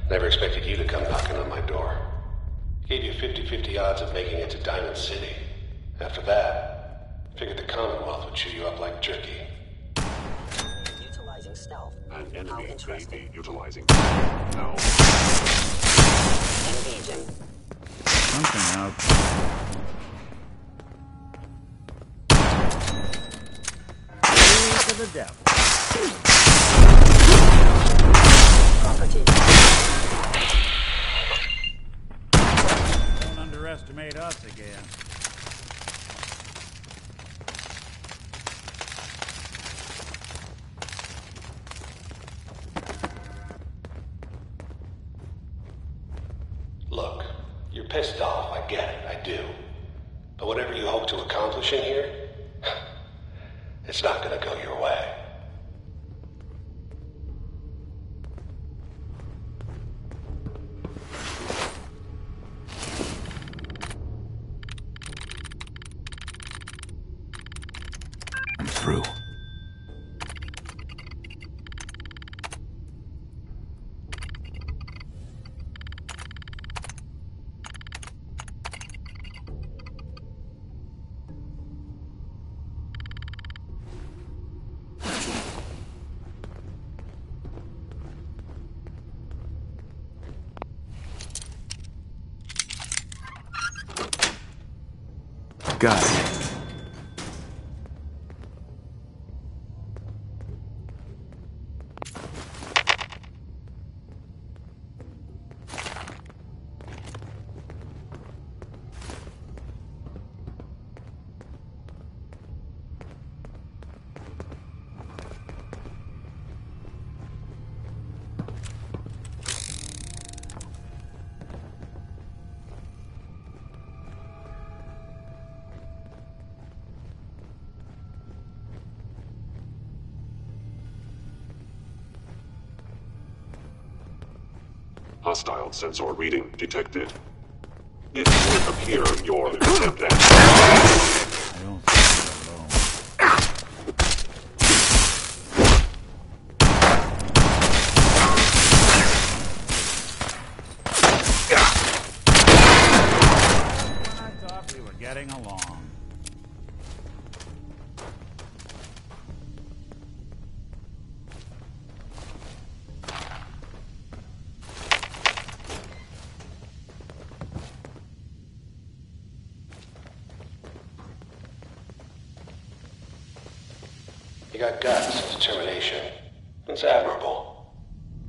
S21: Never expected you to come knocking on my door. Gave you 50-50 odds of making it to Diamond City. After that, figured the Commonwealth would chew you up like jerky.
S19: Utilizing stealth.
S20: An enemy may be utilizing now.
S19: Engaging.
S12: Something out. To the devil.
S19: Property.
S12: Don't underestimate us again.
S21: Look, you're pissed off, I get it, I do. But whatever you hope to accomplish in here, it's not gonna go your way.
S6: I'm through. Got it.
S20: Hostile sensor reading detected. It would appear your attempt at...
S12: plodding along.
S21: You got guts and determination. It's admirable.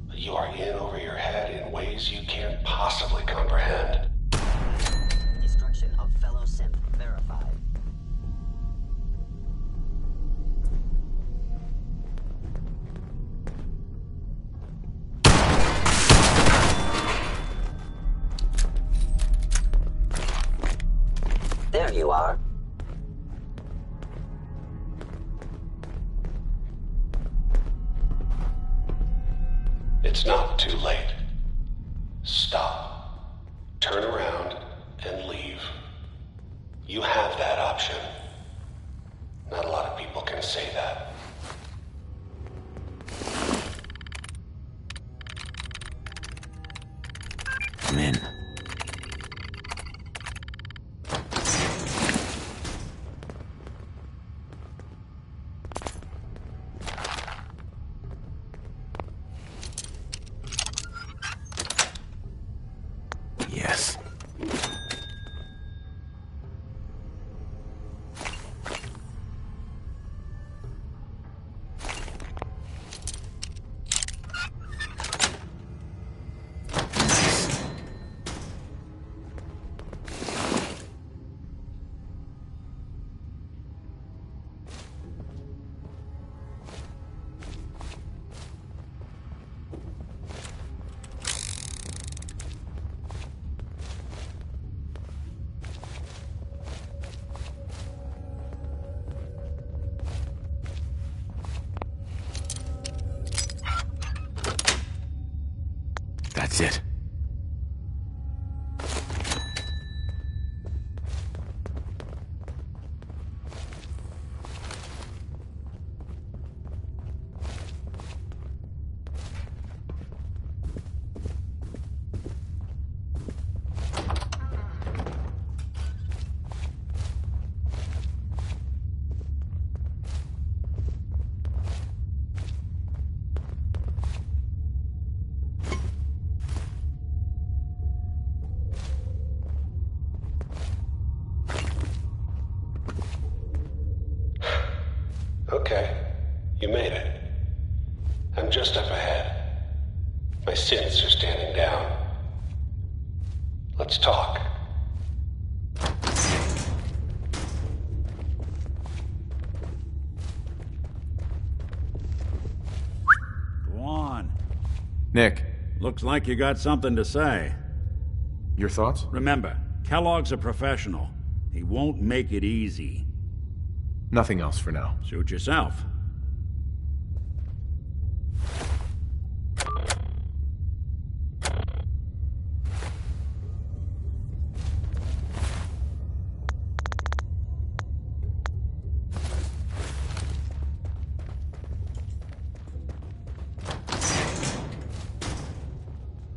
S21: But you are in over your head in ways you can't possibly comprehend.
S19: Destruction of fellow simp verified. There you are.
S21: It's not too late. Stop. Turn around and leave. You have that option. Not a lot of people can say that.
S6: Come in. Yes. That's it.
S21: Okay, you made it. I'm just up ahead. My sins are standing down. Let's talk.
S12: Go on.
S6: Nick.
S12: Looks like you got something to say.
S6: Your thoughts?
S12: Remember, Kellogg's a professional. He won't make it easy.
S6: Nothing else for now.
S12: Suit yourself.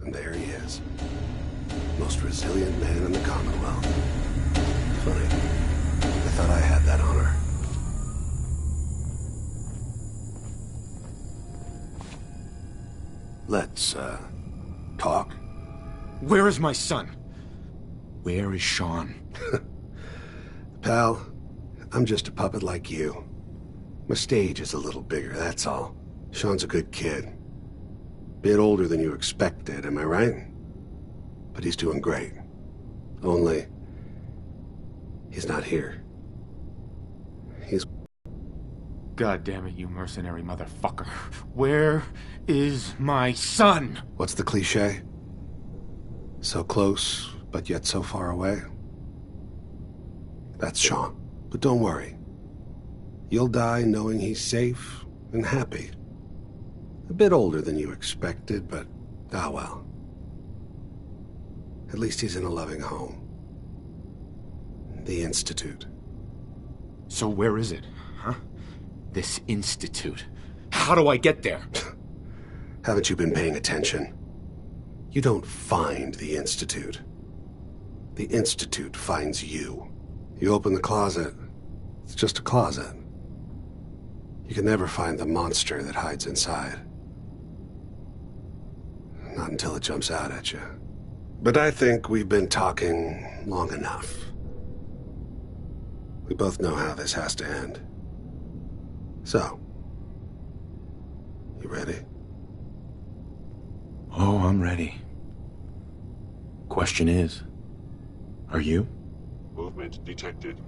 S21: And there he is. Most resilient man in the Commonwealth. Funny. I thought I had that honor. Let's, talk.
S6: Where is my son? Where is Sean?
S21: Pal, I'm just a puppet like you. My stage is a little bigger, that's all. Sean's a good kid. Bit older than you expected, am I right? But he's doing great. Only, he's not here. He's...
S6: God damn it, you mercenary motherfucker. Where is my son?
S21: What's the cliche? So close, but yet so far away? That's Sean. But don't worry. You'll die knowing he's safe and happy. A bit older than you expected, but ah well. At least he's in a loving home. The Institute.
S6: So where is it, huh? This Institute. How do I get there?
S21: Haven't you been paying attention? You don't find the Institute. The Institute finds you. You open the closet, it's just a closet. You can never find the monster that hides inside. Not until it jumps out at you. But I think we've been talking long enough. We both know how this has to end. So, you ready?
S6: Oh, I'm ready. Question is, are you?
S20: Movement detected.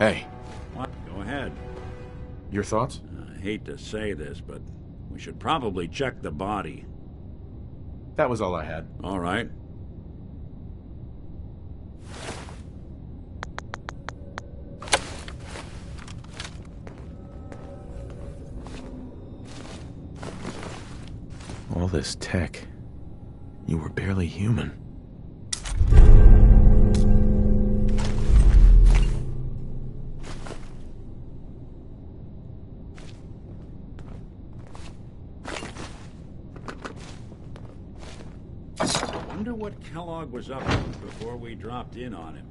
S6: Hey.
S12: What? Go ahead.
S6: Your thoughts?
S12: I hate to say this, but we should probably check the body.
S6: That was all I had.
S12: All right.
S6: All this tech. You were barely human.
S12: Wonder what Kellogg was up to before we dropped in on him.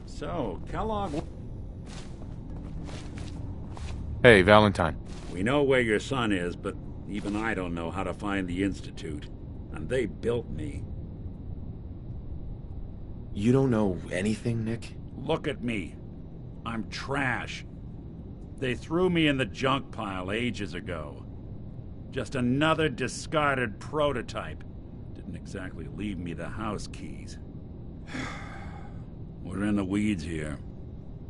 S12: So, Kellogg...
S6: Hey, Valentine.
S12: We know where your son is, but even I don't know how to find the Institute. And they built me.
S6: You don't know anything, Nick?
S12: Look at me. I'm trash. They threw me in the junk pile ages ago. Just another discarded prototype. Didn't exactly leave me the house keys. We're in the weeds here.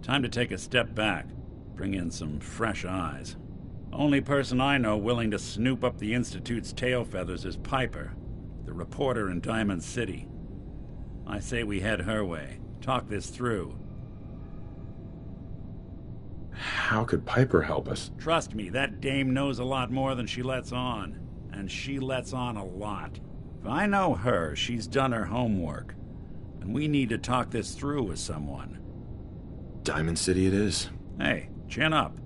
S12: Time to take a step back. Bring in some fresh eyes. Only person I know willing to snoop up the Institute's tail feathers is Piper, the reporter in Diamond City. I say we head her way. Talk this through.
S6: How could Piper help us?
S12: Trust me, that dame knows a lot more than she lets on. And she lets on a lot. If I know her, she's done her homework. And we need to talk this through with someone.
S6: Diamond City it is.
S12: Hey, chin up.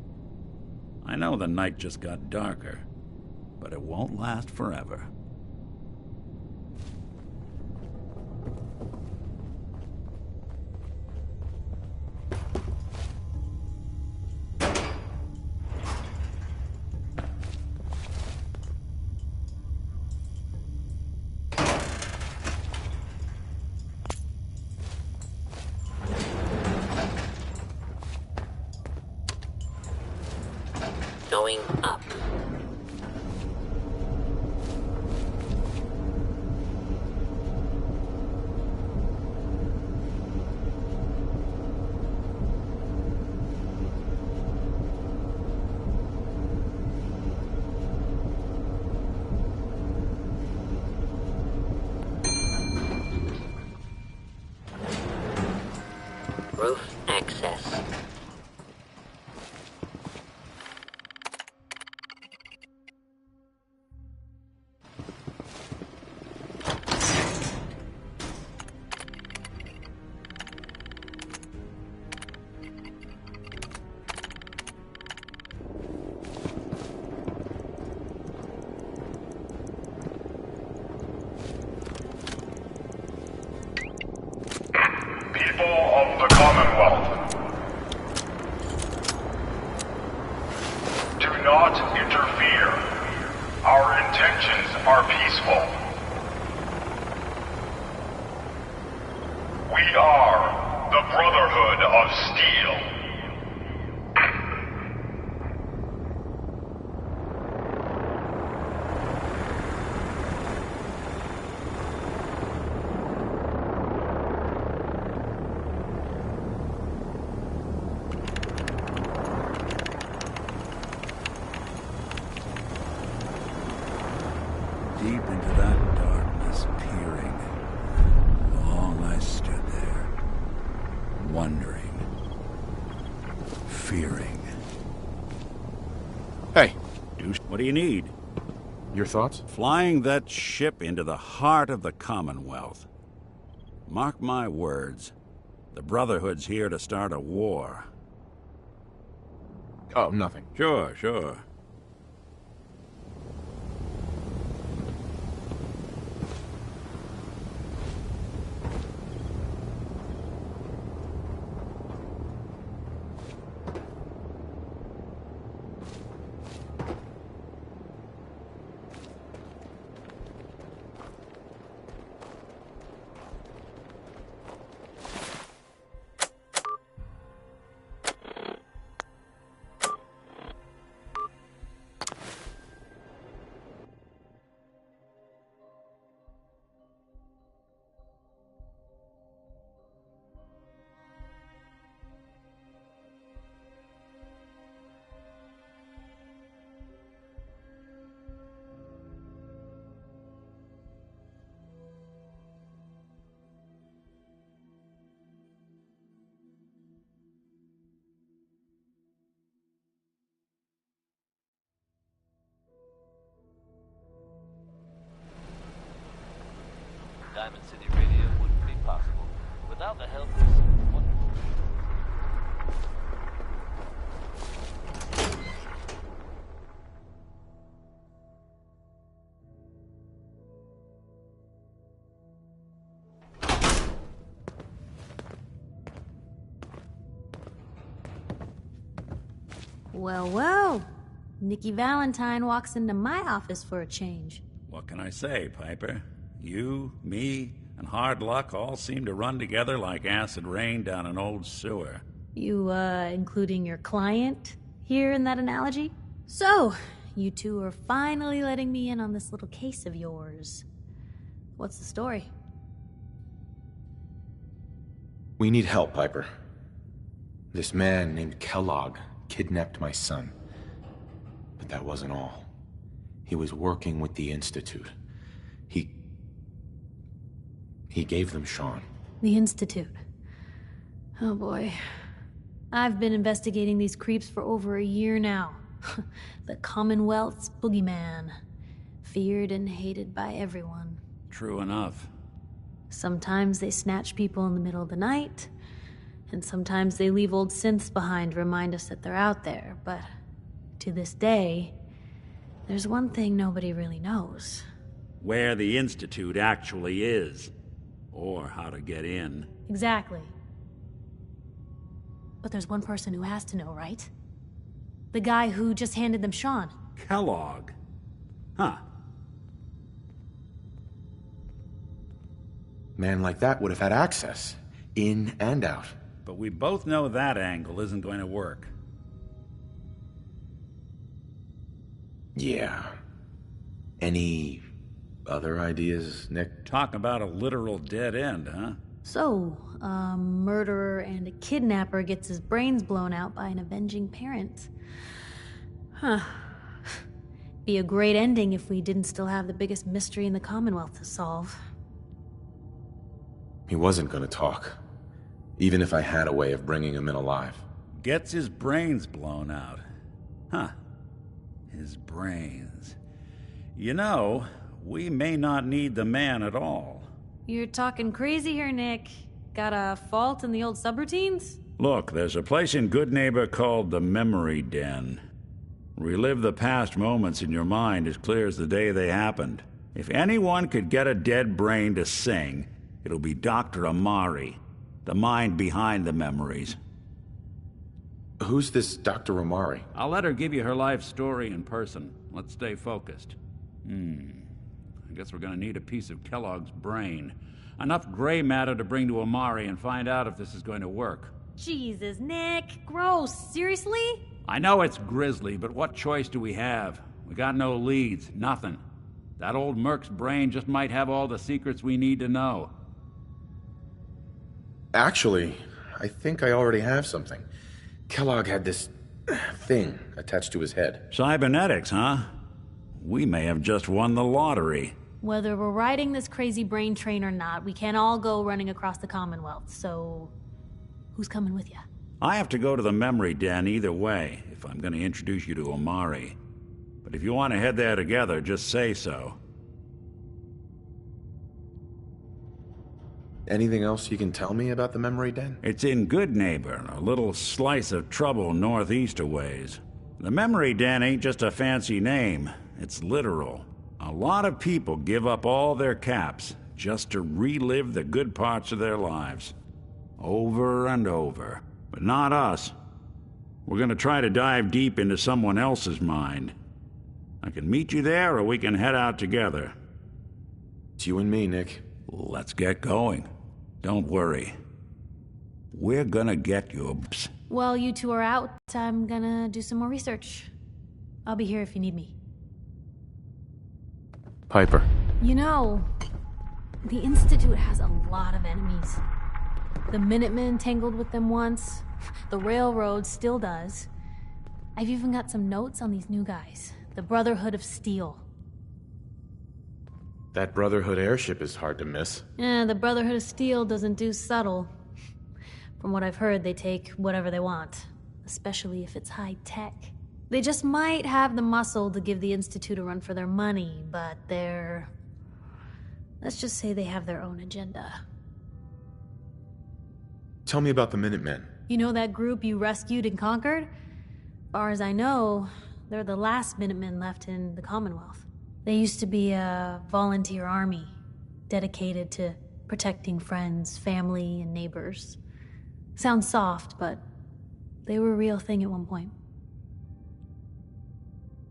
S12: I know the night just got darker, but it won't last forever.
S19: Going up. Roof access.
S7: are peaceful. We are the Brotherhood of Steel.
S12: Deep into that darkness, peering. Long I stood there, wondering, fearing.
S6: Hey.
S12: What do you need?
S6: Your thoughts?
S12: Flying that ship into the heart of the Commonwealth. Mark my words, the Brotherhood's here to start a war.
S6: Oh, nothing.
S12: Sure, sure.
S17: Diamond City Radio wouldn't be possible without the help of some wonderful
S4: Well, well. Nikki Valentine walks into my office for a change.
S12: What can I say, Piper? You, me, and hard luck all seem to run together like acid rain down an old sewer.
S4: You, including your client here in that analogy? So, you two are finally letting me in on this little case of yours. What's the story?
S6: We need help, Piper. This man named Kellogg kidnapped my son. But that wasn't all. He was working with the Institute. He gave them Sean.
S4: The Institute. Oh boy. I've been investigating these creeps for over a year now. The Commonwealth's boogeyman. Feared and hated by everyone.
S12: True enough.
S4: Sometimes they snatch people in the middle of the night, and sometimes they leave old synths behind to remind us that they're out there, but to this day, there's one thing nobody really knows.
S12: Where the Institute actually is. Or how to get in.
S4: Exactly. But there's one person who has to know, right? The guy who just handed them Sean.
S12: Kellogg. Huh.
S6: Man like that would have had access. In and out.
S12: But we both know that angle isn't going to work.
S6: Yeah. Any other ideas, Nick?
S12: Talk about a literal dead end, huh?
S4: So, a murderer and a kidnapper gets his brains blown out by an avenging parent. Huh. Be a great ending if we didn't still have the biggest mystery in the Commonwealth to solve.
S6: He wasn't gonna talk. Even if I had a way of bringing him in alive.
S12: Gets his brains blown out. Huh. His brains. You know, we may not need the man at all.
S4: You're talking crazy here, Nick. Got a fault in the old subroutines?
S12: Look, there's a place in Good Neighbor called the Memory Den. Relive the past moments in your mind as clear as the day they happened. If anyone could get a dead brain to sing, it'll be Dr. Amari, the mind behind the memories.
S6: Who's this Dr. Amari?
S12: I'll let her give you her life story in person. Let's stay focused. I guess we're gonna need a piece of Kellogg's brain. Enough gray matter to bring to Amari and find out if this is going to work.
S4: Jesus, Nick. Gross. Seriously?
S12: I know it's grisly, but what choice do we have? We got no leads, nothing. That old Merc's brain just might have all the secrets we need to know.
S6: Actually, I think I already have something. Kellogg had this thing attached to his head.
S12: Cybernetics, huh? We may have just won the lottery.
S4: Whether we're riding this crazy brain train or not, we can't all go running across the Commonwealth, so... who's coming with you?
S12: I have to go to the memory den either way, if I'm gonna introduce you to Omari. But if you want to head there together, just say so.
S6: Anything else you can tell me about the memory den?
S12: It's in Good Neighbor, a little slice of trouble northeast a ways. The memory den ain't just a fancy name, it's literal. A lot of people give up all their caps just to relive the good parts of their lives. Over and over. But not us. We're gonna try to dive deep into someone else's mind. I can meet you there, or we can head out together.
S6: It's you and me, Nick.
S12: Let's get going. Don't worry. We're gonna get you.
S4: While you two are out, I'm gonna do some more research. I'll be here if you need me.
S6: Piper.
S4: You know, the Institute has a lot of enemies. The Minutemen tangled with them once. The Railroad still does. I've even got some notes on these new guys. The Brotherhood of Steel.
S6: That Brotherhood airship is hard to miss.
S4: The Brotherhood of Steel doesn't do subtle. From what I've heard, they take whatever they want. Especially if it's high-tech. They just might have the muscle to give the Institute a run for their money, but they're... let's just say they have their own agenda.
S6: Tell me about the Minutemen.
S4: You know that group you rescued and conquered? Far as I know, they're the last Minutemen left in the Commonwealth. They used to be a volunteer army, dedicated to protecting friends, family, and neighbors. Sounds soft, but they were a real thing at one point.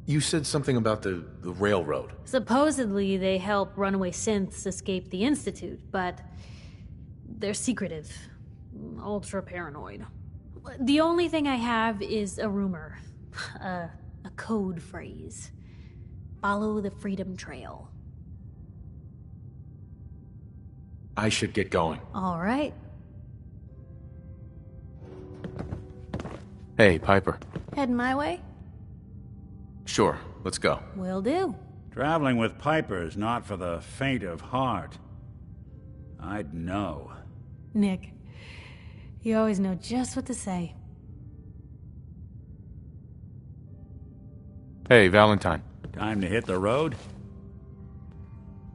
S6: You said something about the railroad.
S4: Supposedly, they help runaway synths escape the Institute, but they're secretive. Ultra paranoid. The only thing I have is a rumor. A code phrase. Follow the Freedom Trail.
S6: I should get going.
S4: All right.
S6: Hey, Piper.
S4: Heading my way?
S6: Sure, let's go.
S4: Will do.
S12: Traveling with Piper is not for the faint of heart. I'd know.
S4: Nick, you always know just what to say.
S6: Hey, Valentine.
S12: Time to hit the road?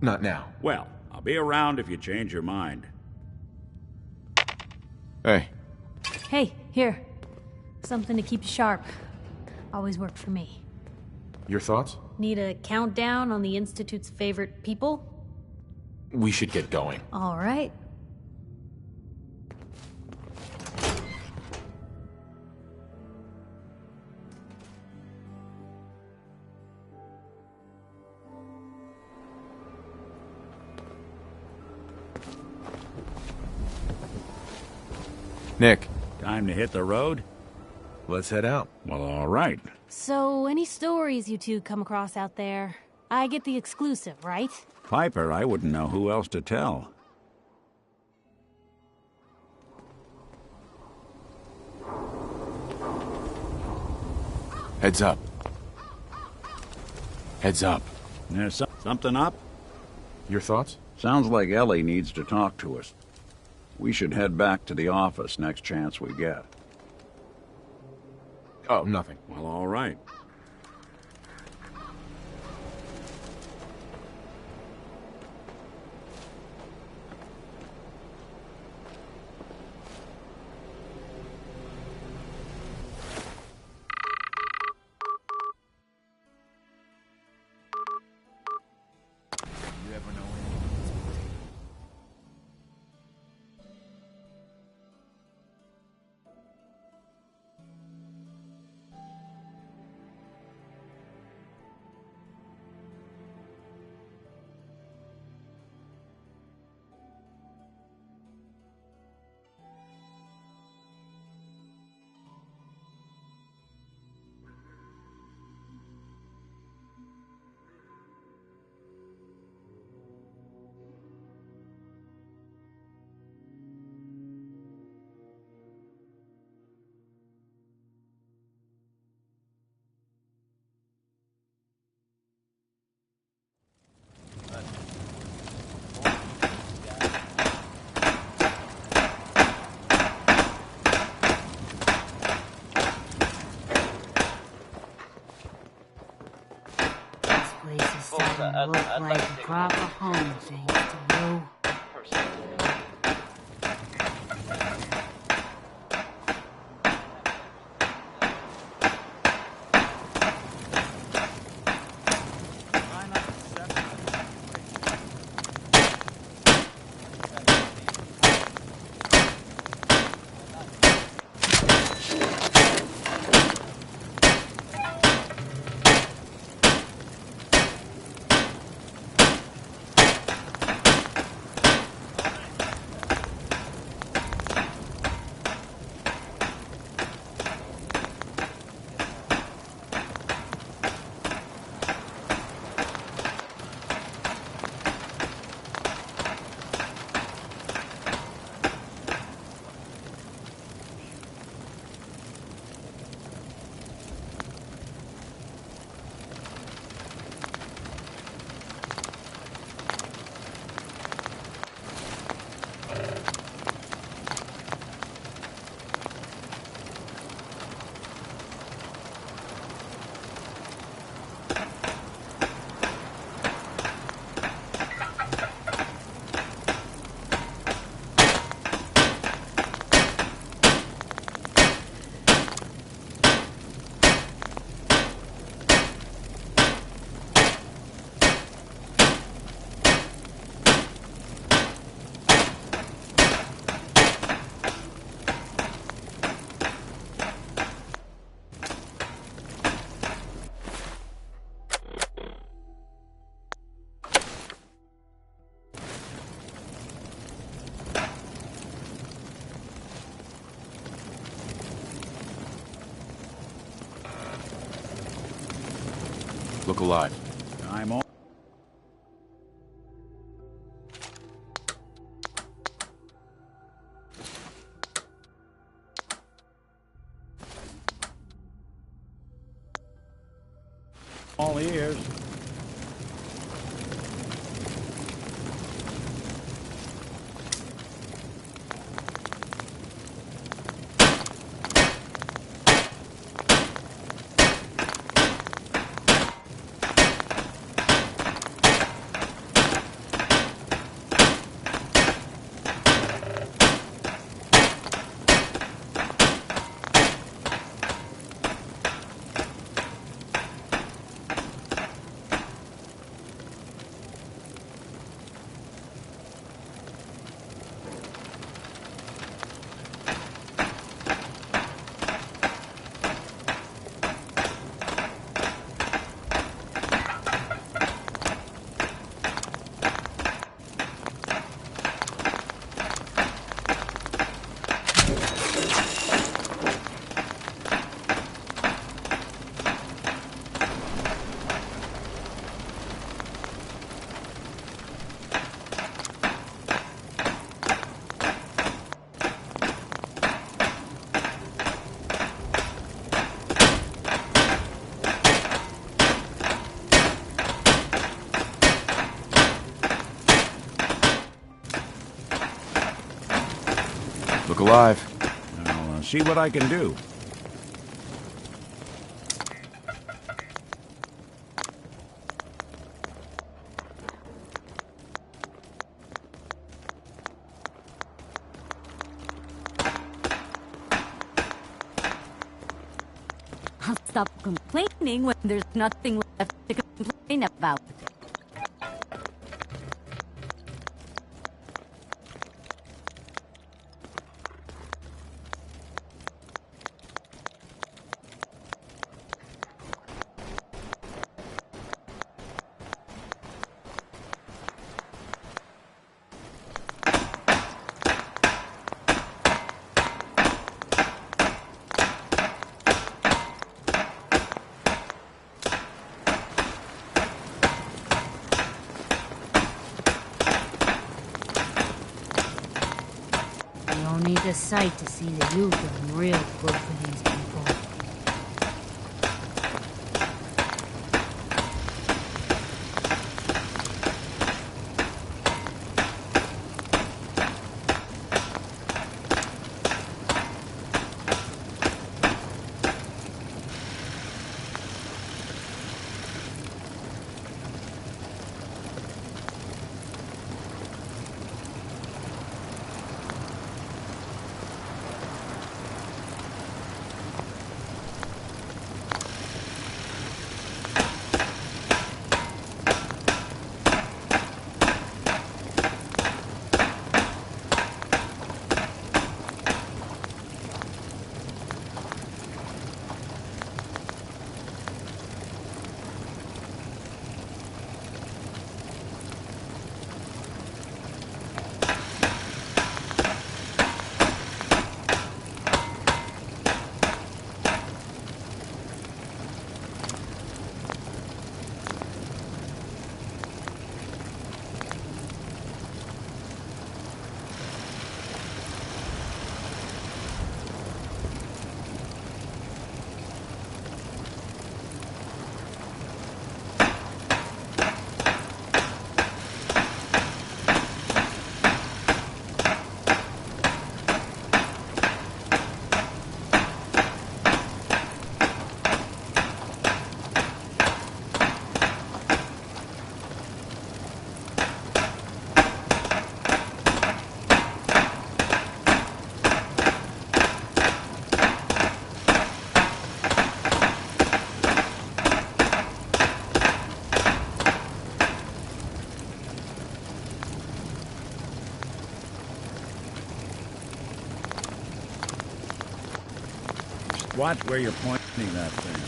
S6: Not now.
S12: Well, I'll be around if you change your mind.
S6: Hey.
S4: Hey, here. Something to keep you sharp. Always worked for me.
S6: Your thoughts?
S4: Need a countdown on the Institute's favorite people?
S6: We should get going.
S4: All right.
S6: Nick.
S12: Time to hit the road?
S6: Let's head out.
S12: Well, all right.
S4: So, any stories you two come across out there? I get the exclusive, right?
S12: Piper, I wouldn't know who else to tell.
S6: Heads up. Heads up.
S12: There's something up?
S6: Your thoughts?
S12: Sounds like Ellie needs to talk to us. We should head back to the office next chance we get.
S6: Oh, nothing.
S12: Well, all right.
S6: You ever know
S17: I'd
S10: look
S17: like
S10: like
S17: to
S10: a
S17: take a
S10: proper
S17: look.
S10: home, thanks to you.
S6: Look alive.
S12: I'm on. All ears.
S6: Look alive.
S12: I'll see what I can do.
S10: I'll stop complaining when there's nothing left to complain about. You don't need a sight to see that you've done real good for these people.
S12: Watch where you're pointing that thing.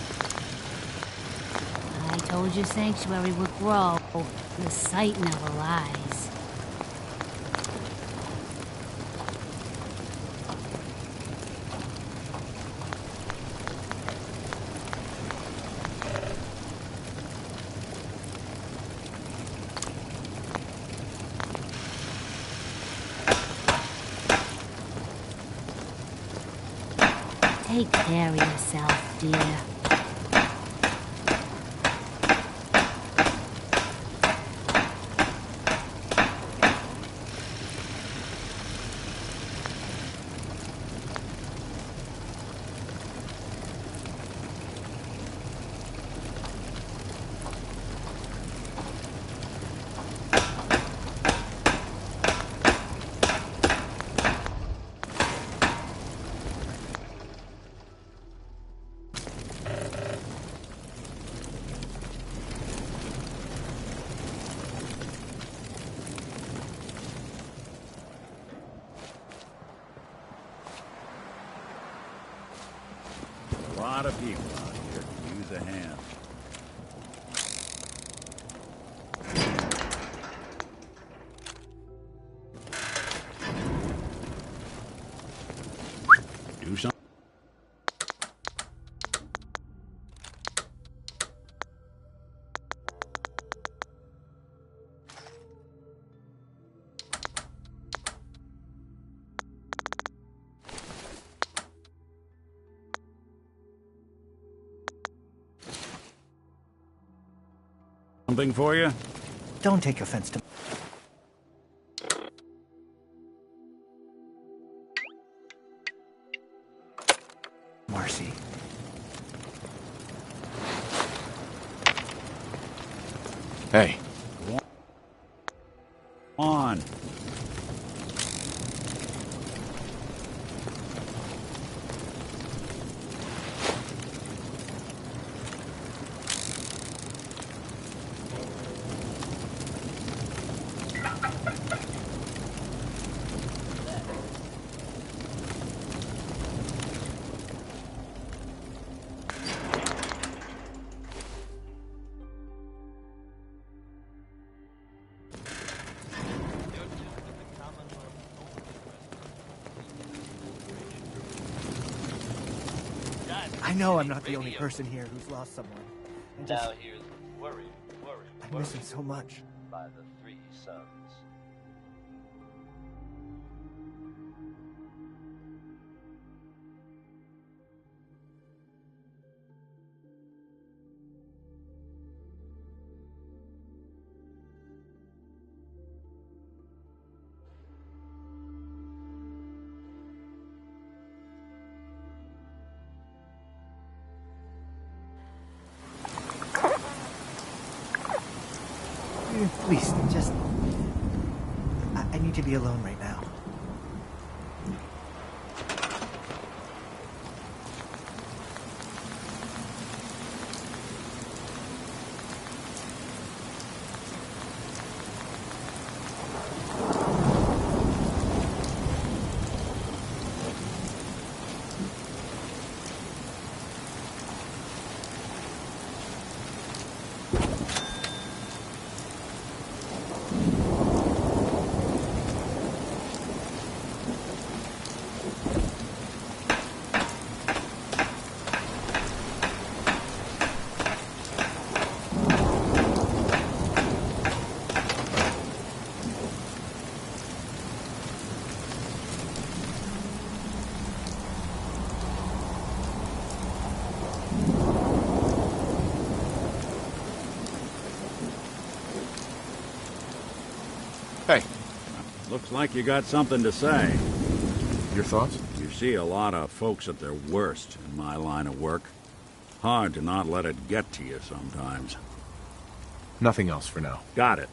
S10: I told you Sanctuary would grow. The sight never lies. Take care of yourself, dear.
S12: A lot of people out here can use a hand. Do something. Something for you?
S11: Don't take offense to... Marcy.
S6: Hey.
S12: Come on.
S11: I know I'm not the only person here who's lost someone. I just...
S17: Now here's worry.
S11: I miss him so much.
S17: By the three sons.
S11: Please, just... I need to be alone right now.
S6: Hey.
S12: Looks like you got something to say.
S6: Your thoughts?
S12: You see a lot of folks at their worst in my line of work. Hard to not let it get to you sometimes.
S6: Nothing else for now.
S12: Got it.